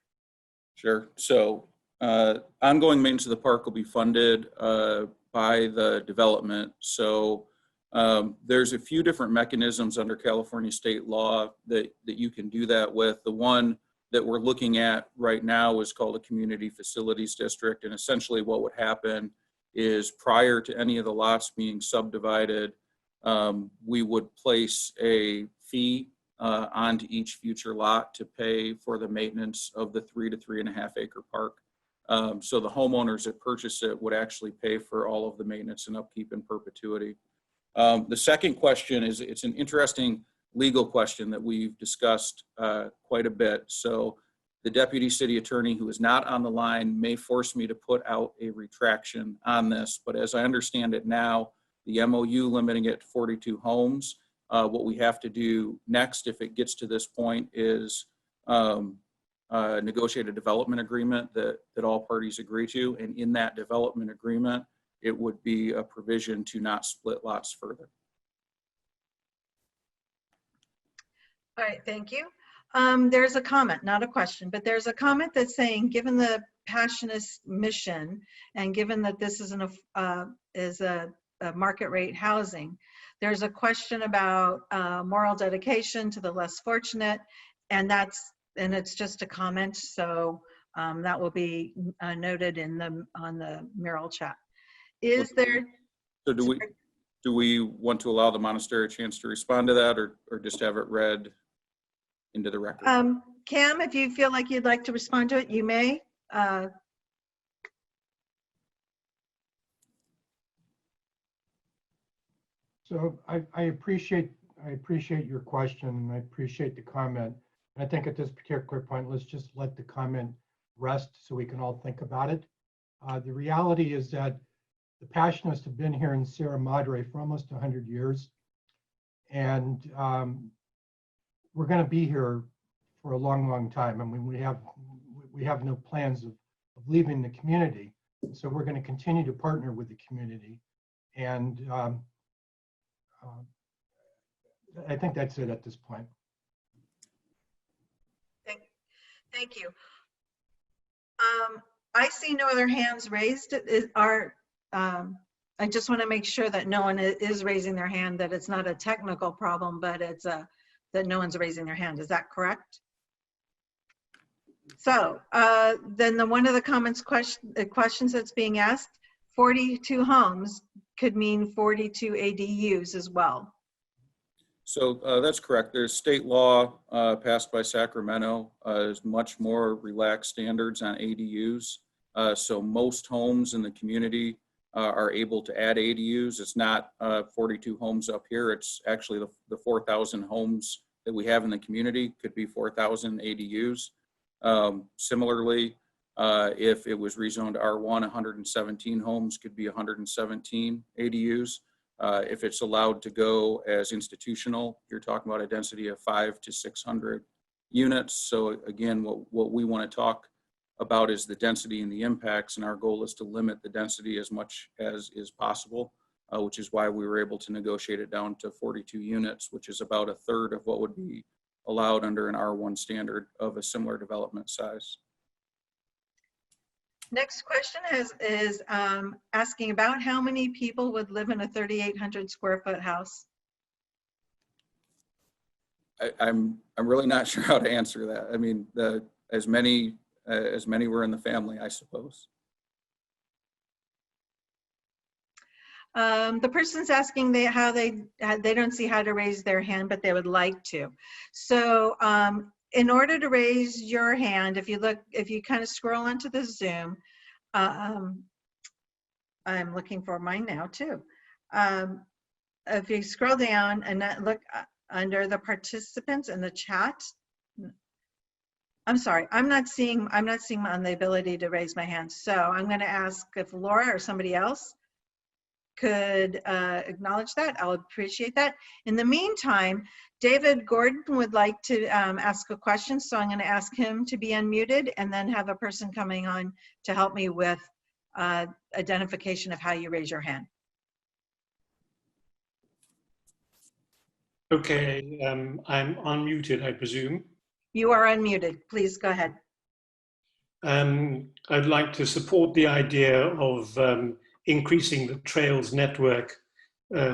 Sure. So ongoing maintenance of the park will be funded by the development. So there's a few different mechanisms under California state law that you can do that with. The one that we're looking at right now is called a community facilities district. And essentially what would happen is, prior to any of the lots being subdivided, we would place a fee onto each future lot to pay for the maintenance of the 3 to 3.5 acre park. So the homeowners that purchase it would actually pay for all of the maintenance and upkeep in perpetuity. The second question is, it's an interesting legal question that we've discussed quite a bit. So the deputy city attorney, who is not on the line, may force me to put out a retraction on this. But as I understand it now, the MOU limiting it to 42 homes, what we have to do next, if it gets to this point, is negotiate a development agreement that all parties agree to. And in that development agreement, it would be a provision to not split lots further. All right, thank you. There's a comment, not a question, but there's a comment that's saying, given the Passionist mission and given that this is a market rate housing, there's a question about moral dedication to the less fortunate, and it's just a comment, so that will be noted on the mural chat. Is there? So do we want to allow the monastery a chance to respond to that, or just have it read into the record? Cam, if you feel like you'd like to respond to it, you may. So I appreciate your question, and I appreciate the comment. I think at this particular point, let's just let the comment rest so we can all think about it. The reality is that the Passionists have been here in Sierra Madre for almost 100 years. And we're going to be here for a long, long time. I mean, we have no plans of leaving the community. So we're going to continue to partner with the community. And I think that's it at this point. Thank you. I see no other hands raised. I just want to make sure that no one is raising their hand, that it's not a technical problem, but it's that no one's raising their hand. Is that correct? So then one of the questions that's being asked, 42 homes could mean 42 ADUs as well. So that's correct. There's state law passed by Sacramento. There's much more relaxed standards on ADUs. So most homes in the community are able to add ADUs. It's not 42 homes up here. It's actually the 4,000 homes that we have in the community could be 4,000 ADUs. Similarly, if it was rezoned R1, 117 homes could be 117 ADUs. If it's allowed to go as institutional, you're talking about a density of 500 to 600 units. So again, what we want to talk about is the density and the impacts, and our goal is to limit the density as much as is possible, which is why we were able to negotiate it down to 42 units, which is about a third of what would be allowed under an R1 standard of a similar development size. Next question is asking about how many people would live in a 3,800 square foot house? I'm really not sure how to answer that. I mean, as many were in the family, I suppose. The person's asking how they don't see how to raise their hand, but they would like to. So in order to raise your hand, if you kind of scroll onto the Zoom, I'm looking for mine now too. If you scroll down and look under the participants in the chat, I'm sorry, I'm not seeing on the ability to raise my hand. So I'm going to ask if Laura or somebody else could acknowledge that. I'll appreciate that. In the meantime, David Gordon would like to ask a question, so I'm going to ask him to be unmuted and then have a person coming on to help me with identification of how you raise your hand. Okay, I'm unmuted, I presume. You are unmuted. Please go ahead. I'd like to support the idea of increasing the trails network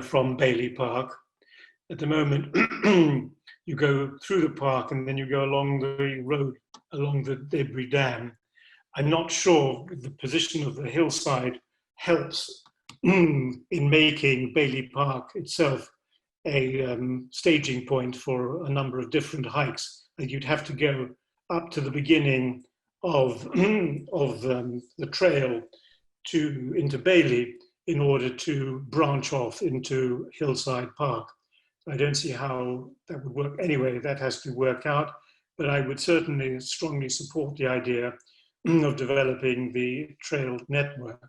from Bailey Park. At the moment, you go through the park and then you go along the road, along the debris dam. I'm not sure the position of the hillside helps in making Bailey Park itself a staging point for a number of different hikes. You'd have to go up to the beginning of the trail into Bailey in order to branch off into Hillside Park. I don't see how that would work. Anyway, that has to work out, but I would certainly strongly support the idea of developing the trail network.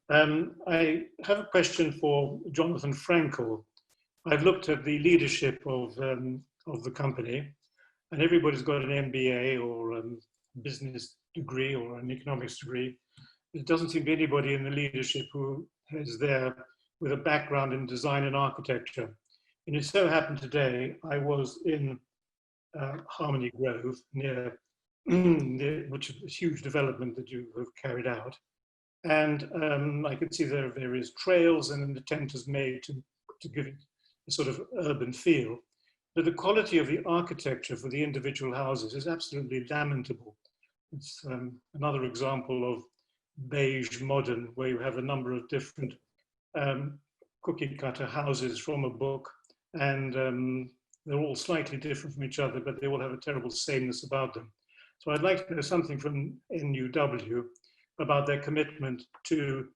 I have a question for Jonathan Frankel. I've looked at the leadership of the company, and everybody's got an MBA or a business degree or an economics degree. There doesn't seem to be anybody in the leadership who is there with a background in design and architecture. And it so happened today, I was in Harmony Grove, near which is a huge development that you have carried out. And I could see there are various trails, and an attempt is made to give it a sort of urban feel. But the quality of the architecture for the individual houses is absolutely lamentable. It's another example of beige modern, where you have a number of different cookie cutter houses from a book, and they're all slightly different from each other, but they all have a terrible sameness about them. So I'd like to know something from NUW about their commitment to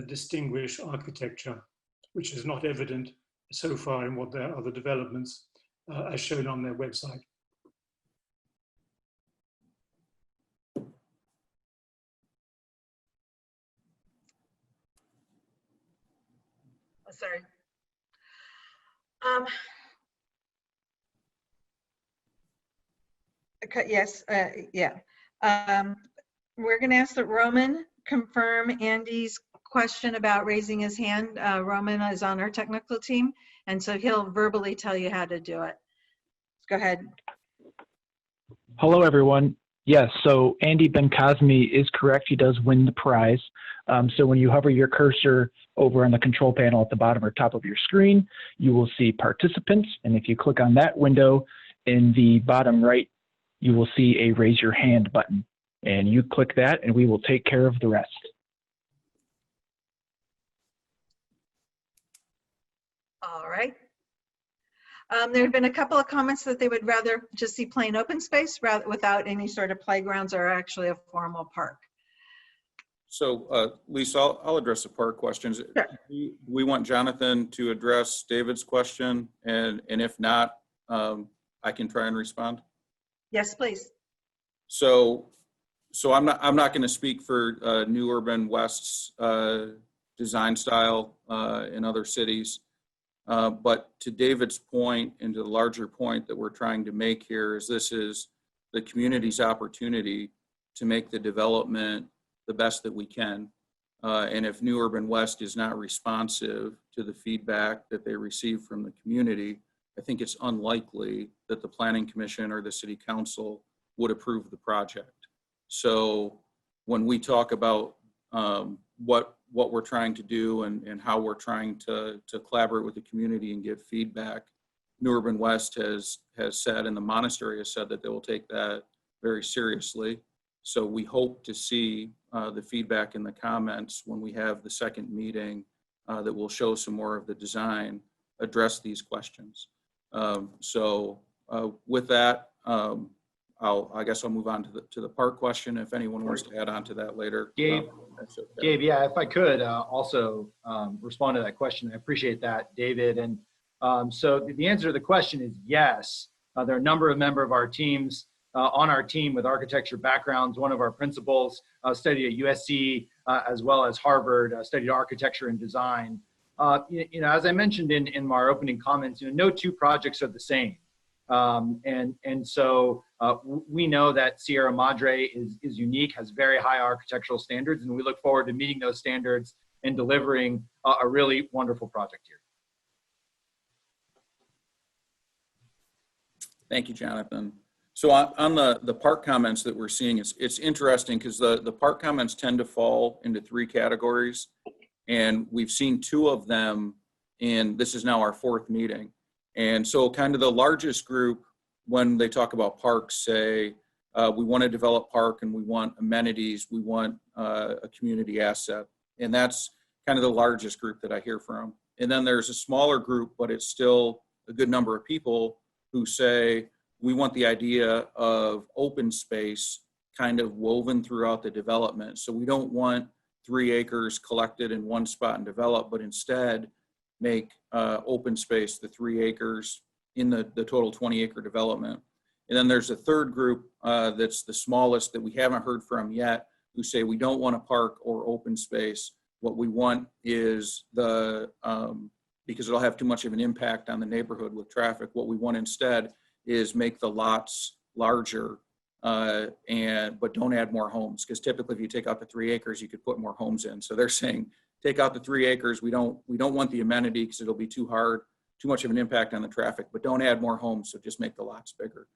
distinguish architecture, which is not evident so far in what their other developments as shown on their website. Sorry. Okay, yes, yeah. We're going to ask that Roman confirm Andy's question about raising his hand, Roman is on our technical team, and so he'll verbally tell you how to do it. Go ahead. Hello, everyone. Yes, so Andy Ben-Cosme is correct. He does win the prize. So when you hover your cursor over on the control panel at the bottom or top of your screen, you will see participants. And if you click on that window in the bottom right, you will see a raise your hand button. And you click that and we will take care of the rest. All right. There have been a couple of comments that they would rather just see plain open space rather without any sort of playgrounds or actually a formal park. So Lisa, I'll address the park questions. Sure. We want Jonathan to address David's question, and if not, I can try and respond. Yes, please. So I'm not going to speak for New Urban West's design style in other cities. But to David's point and to the larger point that we're trying to make here is this is the community's opportunity to make the development the best that we can. And if New Urban West is not responsive to the feedback that they receive from the community, I think it's unlikely that the Planning Commission or the City Council would approve the project. So when we talk about what we're trying to do and how we're trying to collaborate with the community and give feedback, New Urban West has said, and the monastery has said, that they will take that very seriously. So we hope to see the feedback in the comments when we have the second meeting that will show some more of the design, address these questions. With that, I guess I'll move on to the park question. If anyone wants to add on to that later. Gabe, that's okay. Gabe, yeah, if I could also respond to that question. I appreciate that, David. And so the answer to the question is yes. There are a number of members of our teams on our team with architecture backgrounds. One of our principals studied at USC as well as Harvard, studied architecture and design. As I mentioned in my opening comments, no two projects are the same. So we know that Sierra Madre is unique, has very high architectural standards, and we look forward to meeting those standards and delivering a really wonderful project here. Thank you, Jonathan. So on the park comments that we're seeing, it's interesting because the park comments tend to fall into three categories, and we've seen two of them, and this is now our fourth meeting. And so kind of the largest group, when they talk about parks, say, we want to develop park and we want amenities, we want a community asset. And that's kind of the largest group that I hear from. And then there's a smaller group, but it's still a good number of people who say, we want the idea of open space kind of woven throughout the development. So we don't want 3 acres collected in one spot and developed, but instead make open space the 3 acres in the total 20-acre development. And then there's a third group that's the smallest that we haven't heard from yet, who say we don't want a park or open space. What we want is because it'll have too much of an impact on the neighborhood with traffic, what we want instead is make the lots larger but don't add more homes. Because typically if you take out the 3 acres, you could put more homes in. So they're saying, take out the 3 acres. We don't want the amenity because it'll be too much of an impact on the traffic, but don't add more homes. So just make the lots bigger.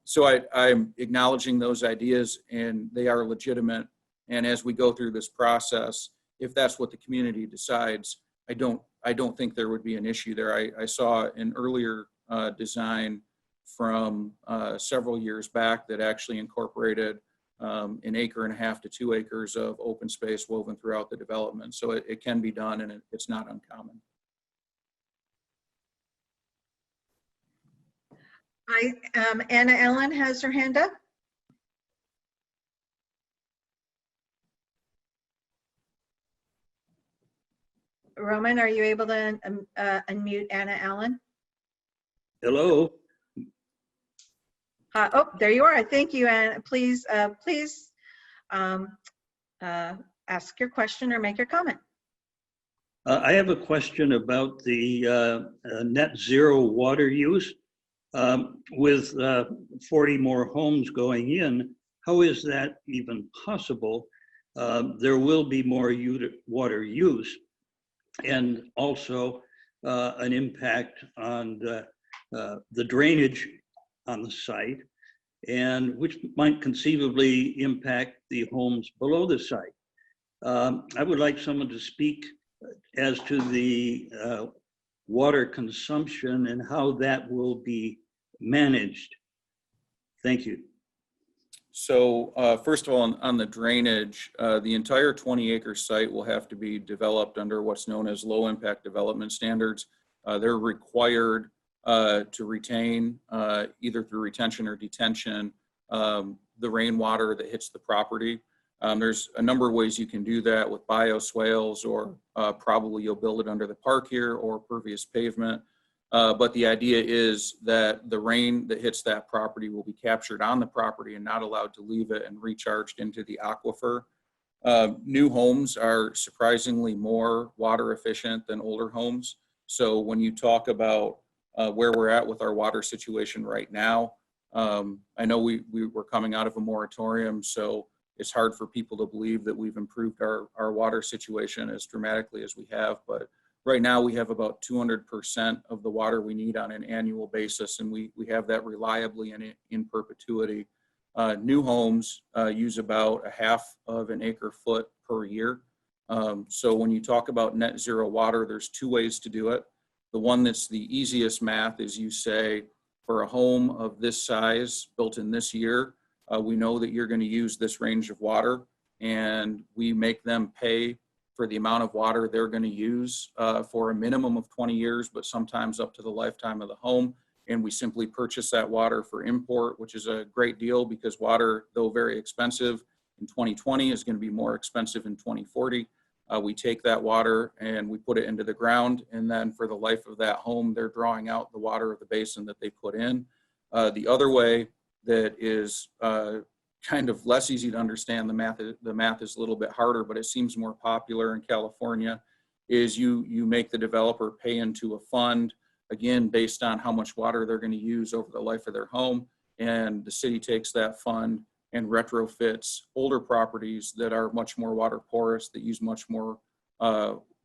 So I'm acknowledging those ideas and they are legitimate. And as we go through this process, if that's what the community decides, I don't think there would be an issue there. I saw an earlier design from several years back that actually incorporated 1.5 acres to 2 acres of open space woven throughout the development. So it can be done and it's not uncommon. Anna Ellen has her hand up. Roman, are you able to unmute Anna Allen? Hello. Oh, there you are. Thank you, Anna. Please ask your question or make your comment. I have a question about the net zero water use. With 40 more homes going in, how is that even possible? there will be more water use, and also an impact on the drainage on the site, and which might conceivably impact the homes below the site. I would like someone to speak as to the water consumption and how that will be managed. Thank you. So first of all, on the drainage, the entire 20-acre site will have to be developed under what's known as low impact development standards. They're required to retain, either through retention or detention, the rainwater that hits the property. There's a number of ways you can do that with bioswales, or probably you'll build it under the park here, or pervious pavement. But the idea is that the rain that hits that property will be captured on the property and not allowed to leave it and recharged into the aquifer. New homes are surprisingly more water efficient than older homes. So when you talk about where we're at with our water situation right now, I know we were coming out of a moratorium, so it's hard for people to believe that we've improved our water situation as dramatically as we have. But right now we have about 200% of the water we need on an annual basis, and we have that reliably and in perpetuity. New homes use about 1/2 of an acre foot per year. So when you talk about net zero water, there's 2 ways to do it. The one that's the easiest math is you say, for a home of this size built in this year, we know that you're going to use this range of water, and we make them pay for the amount of water they're going to use for a minimum of 20 years, but sometimes up to the lifetime of the home. And we simply purchase that water for import, which is a great deal because water, though very expensive in 2020, is going to be more expensive in 2040. We take that water and we put it into the ground, and then for the life of that home, they're drawing out the water of the basin that they put in. The other way that is kind of less easy to understand, the math is a little bit harder, but it seems more popular in California, is you make the developer pay into a fund, again, based on how much water they're going to use over the life of their home. And the city takes that fund and retrofits older properties that are much more water porous, that use much more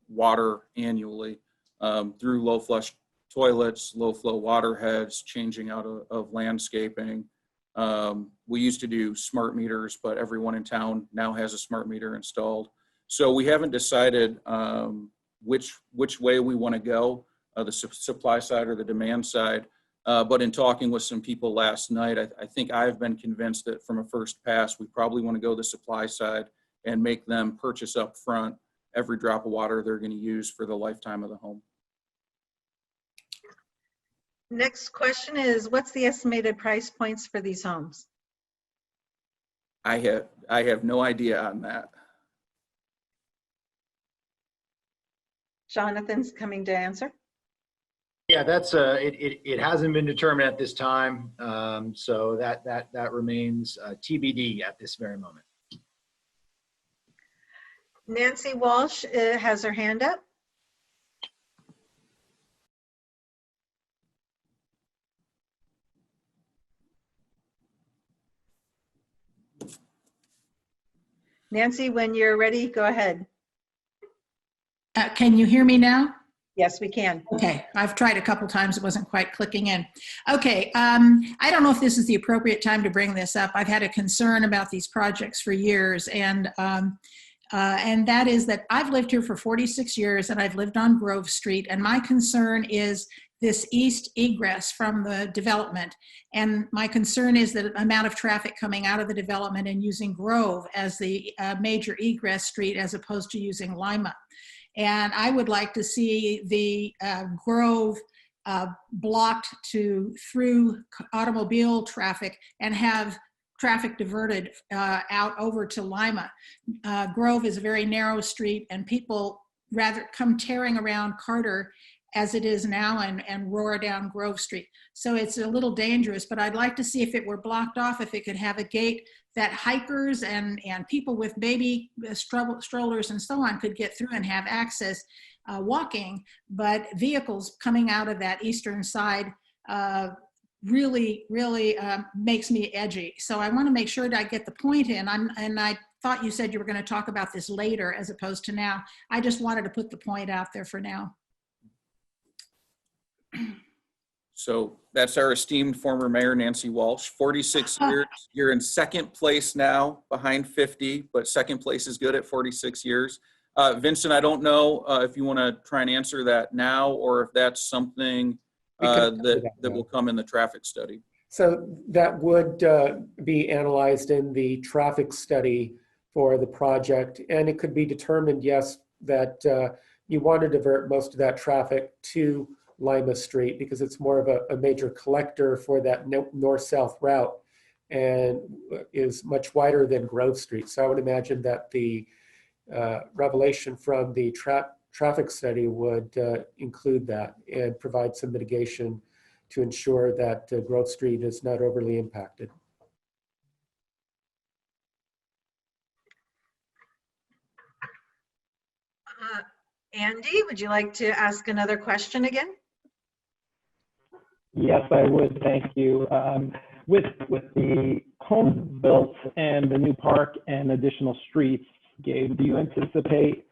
water annually, through low flush toilets, low flow water heads, changing out of landscaping. We used to do smart meters, but everyone in town now has a smart meter installed. So we haven't decided which way we want to go, the supply side or the demand side. But in talking with some people last night, I think I've been convinced that from a first pass, we probably want to go the supply side and make them purchase up front every drop of water they're going to use for the lifetime of the home. Next question is, what's the estimated price points for these homes? I have no idea on that. Jonathan's coming to answer. Yeah, that's it hasn't been determined at this time, so that remains TBD at this very moment. Nancy Walsh has her hand up. Nancy, when you're ready, go ahead. Can you hear me now? Yes, we can. Okay, I've tried a couple times. It wasn't quite clicking in. Okay, I don't know if this is the appropriate time to bring this up. I've had a concern about these projects for years, and that is that I've lived here for 46 years, and I've lived on Grove Street, and my concern is this east egress from the development. And my concern is the amount of traffic coming out of the development and using Grove as the major egress street as opposed to using Lima. And I would like to see the Grove blocked through automobile traffic and have traffic diverted out over to Lima. Grove is a very narrow street, and people rather come tearing around Carter as it is now and roar down Grove Street. So it's a little dangerous, but I'd like to see if it were blocked off, if it could have a gate that hikers and people with baby strollers and so on could get through and have access walking, but vehicles coming out of that eastern side really, really makes me edgy. So I want to make sure that I get the point in. And I thought you said you were going to talk about this later as opposed to now. I just wanted to put the point out there for now. So that's our esteemed former mayor, Nancy Walsh, 46 years. You're in second place now, behind 50, but second place is good at 46 years. Vincent, I don't know if you want to try and answer that now, or if that's something that will come in the traffic study. So that would be analyzed in the traffic study for the project, and it could be determined, yes, that you want to divert most of that traffic to Lima Street because it's more of a major collector for that north-south route and is much wider than Grove Street. So I would imagine that the revelation from the traffic study would include that and provide some mitigation to ensure that Grove Street is not overly impacted. Andy, would you like to ask another question again? Yes, I would. Thank you. With the homes built and the new park and additional streets, Gabe, do you anticipate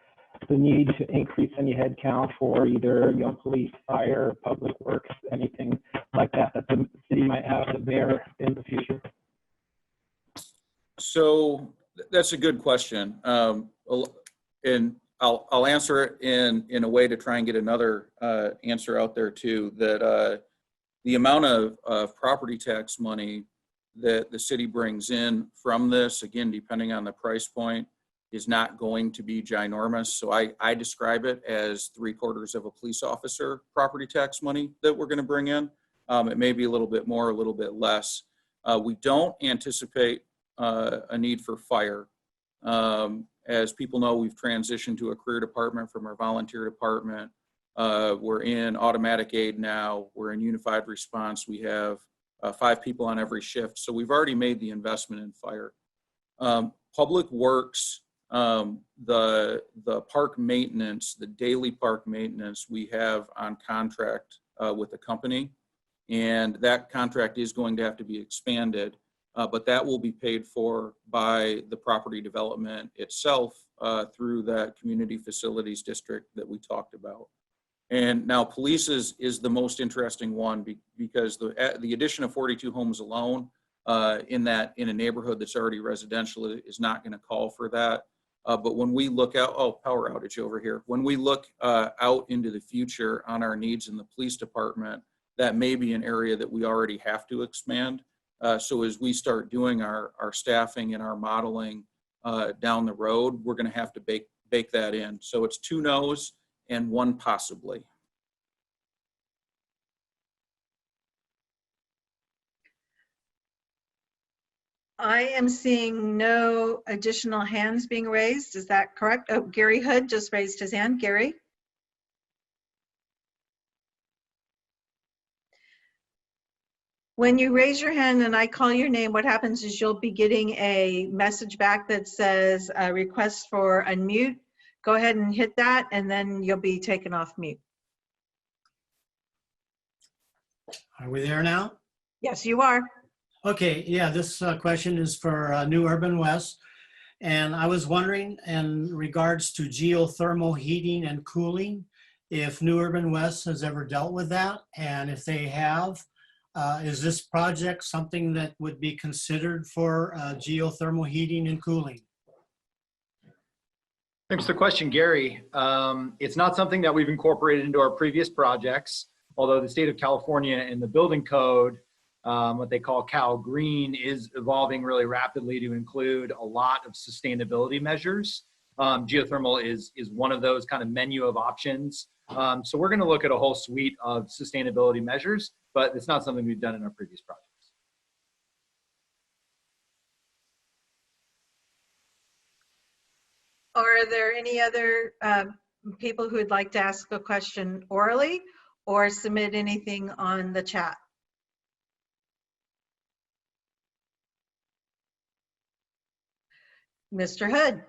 the need to increase any headcount for either police, fire, public works, anything like that that the city might have to bear in the future? So that's a good question, and I'll answer it in a way to try and get another answer out there too. That the amount of property tax money that the city brings in from this, again, depending on the price point, is not going to be ginormous. So I describe it as 3/4 of a police officer property tax money that we're going to bring in. It may be a little bit more, a little bit less. We don't anticipate a need for fire. As people know, we've transitioned to a career department from our volunteer department. We're in automatic aid now. We're in unified response. We have 5 people on every shift. So we've already made the investment in fire. Public works, the park maintenance, the daily park maintenance we have on contract with the company. And that contract is going to have to be expanded, but that will be paid for by the property development itself through that community facilities district that we talked about. And now police is the most interesting one because the addition of 42 homes alone in a neighborhood that's already residential is not going to call for that. But when we look out, power outage over here. When we look out into the future on our needs in the police department, that may be an area that we already have to expand. So as we start doing our staffing and our modeling down the road, we're going to have to bake that in. So it's 2 no's and 1 possibly. I am seeing no additional hands being raised. Is that correct? Oh, Gary Hood just raised his hand. Gary? When you raise your hand and I call your name, what happens is you'll be getting a message back that says request for unmute. Go ahead and hit that, and then you'll be taken off mute. Are we there now? Yes, you are. Okay, yeah, this question is for New Urban West. And I was wondering in regards to geothermal heating and cooling, if New Urban West has ever dealt with that. And if they have, is this project something that would be considered for geothermal heating and cooling? Thanks for the question, Gary. It's not something that we've incorporated into our previous projects, although the state of California and the building code, what they call Cal Green, is evolving really rapidly to include a lot of sustainability measures. Geothermal is one of those kind of menu of options. So we're going to look at a whole suite of sustainability measures, but it's not something we've done in our previous projects. Are there any other people who would like to ask a question orally or submit anything on the chat? Mr. Hood.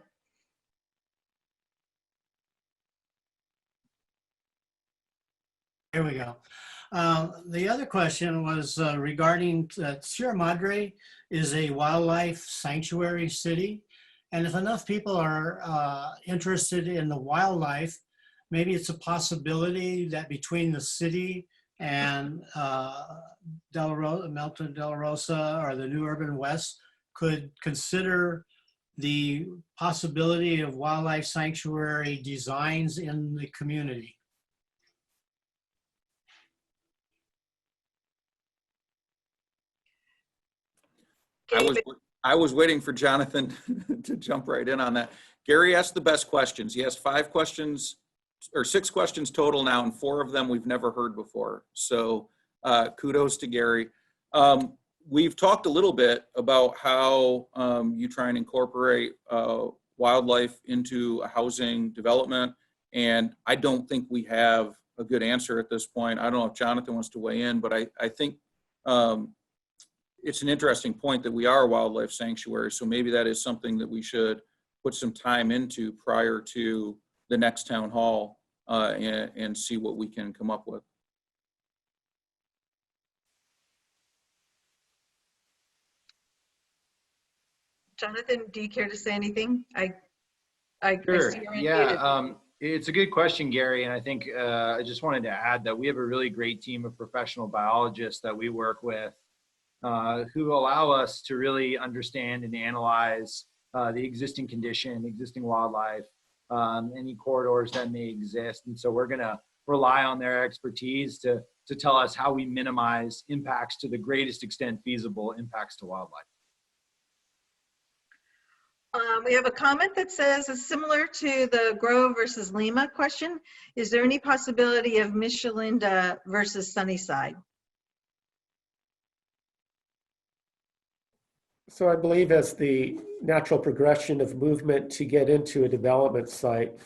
Here we go. The other question was regarding Sierra Madre is a wildlife sanctuary city. And if enough people are interested in the wildlife, maybe it's a possibility that between the city and Melton Dolorosa or the New Urban West could consider the possibility of wildlife sanctuary designs in the community. I was waiting for Jonathan to jump right in on that. Gary asked the best questions. He asked 5 questions or 6 questions total now, and 4 of them we've never heard before. So kudos to Gary. We've talked a little bit about how you try and incorporate wildlife into a housing development, and I don't think we have a good answer at this point. I don't know if Jonathan wants to weigh in, but I think it's an interesting point that we are a wildlife sanctuary, so maybe that is something that we should put some time into prior to the next town hall and see what we can come up with. Jonathan, do you care to say anything? I Sure. see you're Yeah. unmuted. It's a good question, Gary. And I think I just wanted to add that we have a really great team of professional biologists that we work with who allow us to really understand and analyze the existing condition, existing wildlife, any corridors that may exist. And so we're going to rely on their expertise to tell us how we minimize impacts to the greatest extent feasible impacts to wildlife. We have a comment that says, similar to the Grove versus Lima question, is there any possibility of Michelinda versus Sunnyside? So I believe as the natural progression of movement to get into a development site,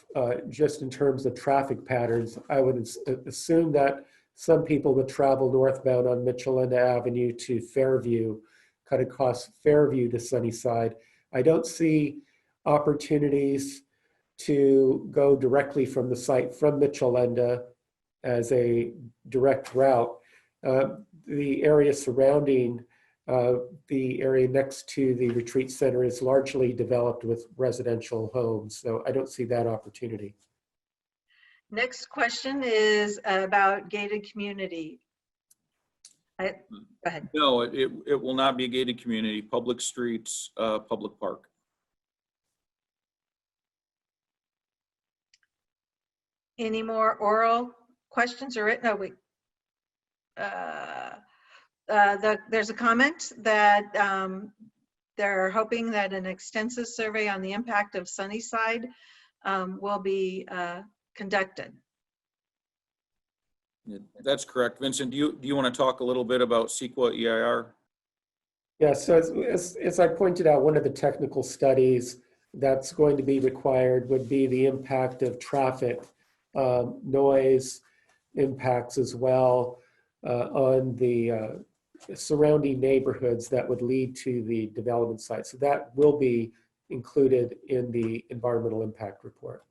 just in terms of traffic patterns, I would assume that some people would travel northbound on Michelinda Avenue to Fairview, cut across Fairview to Sunnyside. I don't see opportunities to go directly from the site from Michelinda as a direct route. The area surrounding the area next to the retreat center is largely developed with residential homes, so I don't see that opportunity. Next question is about gated community. Go ahead. No, it will not be a gated community. Public streets, public park. Any more oral questions or written? No, wait. There's a comment that they're hoping that an extensive survey on the impact of Sunnyside will be conducted. Yeah, that's correct. Vincent, do you want to talk a little bit about CEQA EIR? Yeah, so as I pointed out, one of the technical studies that's going to be required would be the impact of traffic, noise impacts as well on the surrounding neighborhoods that would lead to the development site. So that will be included in the environmental impact report.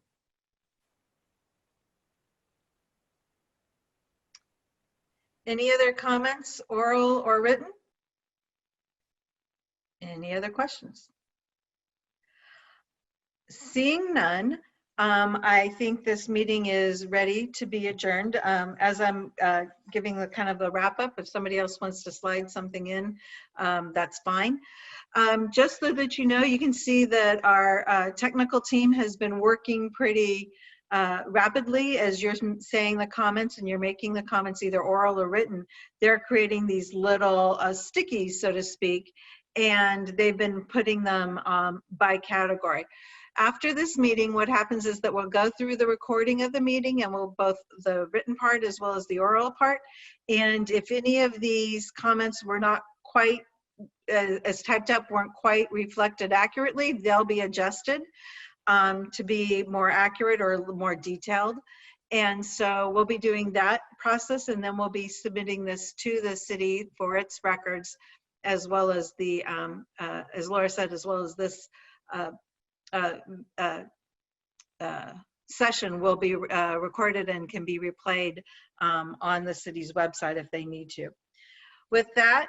Any other comments, oral or written? Any other questions? Seeing none, I think this meeting is ready to be adjourned. As I'm giving the kind of a wrap up, if somebody else wants to slide something in, that's fine. Just so that you know, you can see that our technical team has been working pretty rapidly as you're saying the comments and you're making the comments either oral or written. They're creating these little stickies, so to speak, and they've been putting them by category. After this meeting, what happens is that we'll go through the recording of the meeting and we'll both the written part as well as the oral part. And if any of these comments were not quite as typed up, weren't quite reflected accurately, they'll be adjusted to be more accurate or more detailed. And so we'll be doing that process, and then we'll be submitting this to the city for its records, as well as the, as Laura said, as well as this session will be recorded and can be replayed on the city's website if they need to. With that,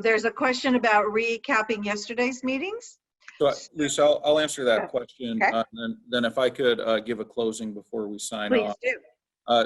there's a question about recapping yesterday's meetings. So, Lisa, I'll answer that question. Okay. Then if I could give a closing before we sign Please off. do.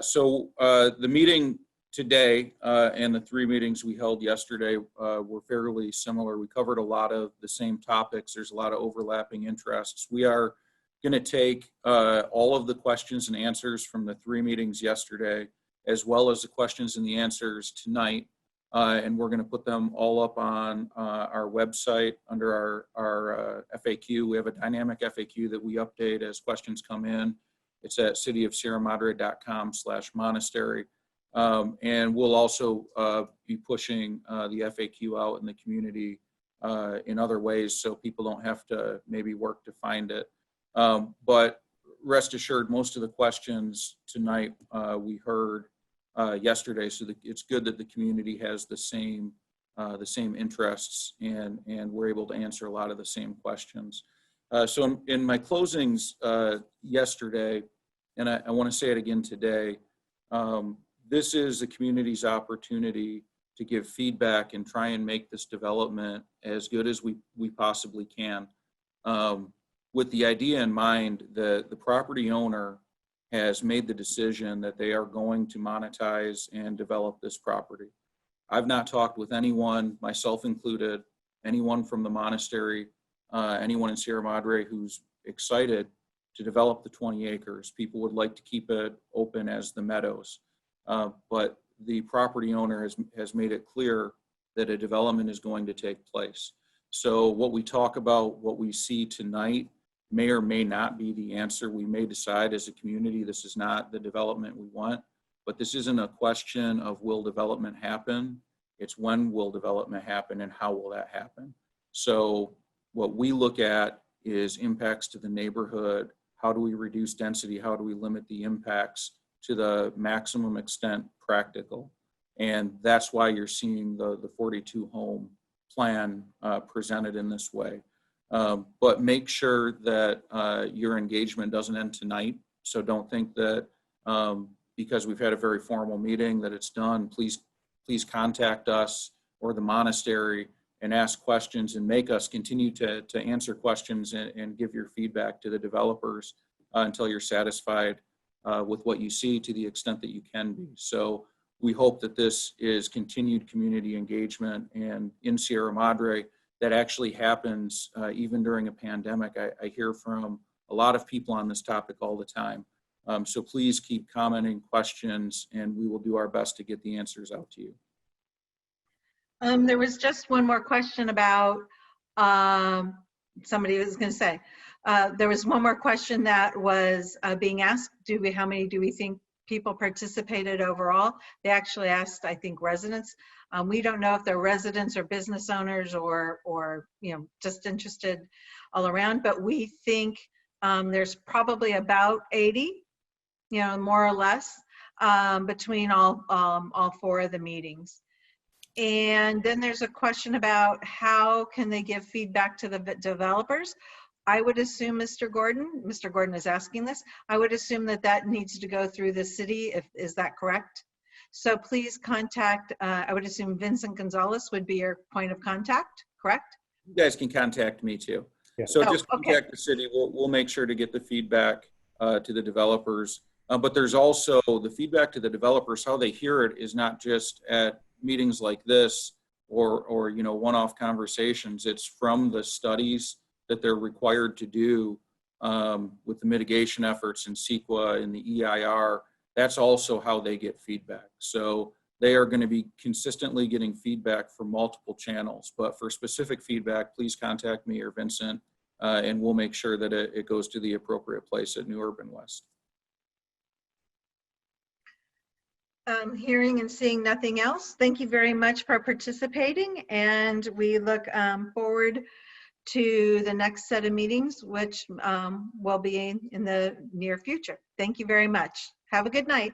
So the meeting today and the 3 meetings we held yesterday were fairly similar. We covered a lot of the same topics. There's a lot of overlapping interests. We are going to take all of the questions and answers from the 3 meetings yesterday, as well as the questions and the answers tonight, and we're going to put them all up on our website under our FAQ. We have a dynamic FAQ that we update as questions come in. It's at cityofsierramadre.com/monastery. And we'll also be pushing the FAQ out in the community in other ways so people don't have to maybe work to find it. But rest assured, most of the questions tonight we heard yesterday, so it's good that the community has the same interests, and we're able to answer a lot of the same questions. So in my closings yesterday, and I want to say it again today, this is the community's opportunity to give feedback and try and make this development as good as we possibly can. With the idea in mind that the property owner has made the decision that they are going to monetize and develop this property. I've not talked with anyone, myself included, anyone from the monastery, anyone in Sierra Madre who's excited to develop the 20 acres. People would like to keep it open as the meadows. But the property owner has made it clear that a development is going to take place. So what we talk about, what we see tonight, may or may not be the answer. We may decide as a community this is not the development we want, but this isn't a question of will development happen. It's when will development happen and how will that happen. So what we look at is impacts to the neighborhood. How do we reduce density? How do we limit the impacts to the maximum extent practical? And that's why you're seeing the 42 home plan presented in this way. But make sure that your engagement doesn't end tonight. So don't think that because we've had a very formal meeting that it's done. Please contact us or the monastery and ask questions and make us continue to answer questions and give your feedback to the developers until you're satisfied with what you see to the extent that you can be. So we hope that this is continued community engagement, and in Sierra Madre that actually happens even during a pandemic. I hear from a lot of people on this topic all the time. So please keep commenting questions and we will do our best to get the answers out to you. There was just one more question about, somebody was going to say, there was one more question that was being asked, how many do we think people participated overall? They actually asked, I think, residents. We don't know if they're residents or business owners or just interested all around, but we think there's probably about 80, more or less, between all 4 of the meetings. And then there's a question about how can they give feedback to the developers. I would assume Mr. Gordon is asking this, I would assume that needs to go through the city. Is that correct? So please contact, I would assume Vincent Gonzalez would be your point of contact, correct? You guys can contact me too. Yeah. So just contact the city. We'll make sure to get the feedback to the developers. But there's also the feedback to the developers. How they hear it is not just at meetings like this or one-off conversations. It's from the studies that they're required to do with the mitigation efforts in CEQA and the EIR. That's also how they get feedback. So they are going to be consistently getting feedback from multiple channels. But for specific feedback, please contact me or Vincent, and we'll make sure that it goes to the appropriate place at New Urban West. Hearing and seeing nothing else, thank you very much for participating, and we look forward to the next set of meetings, which will be in the near future. Thank you very much. Have a good night.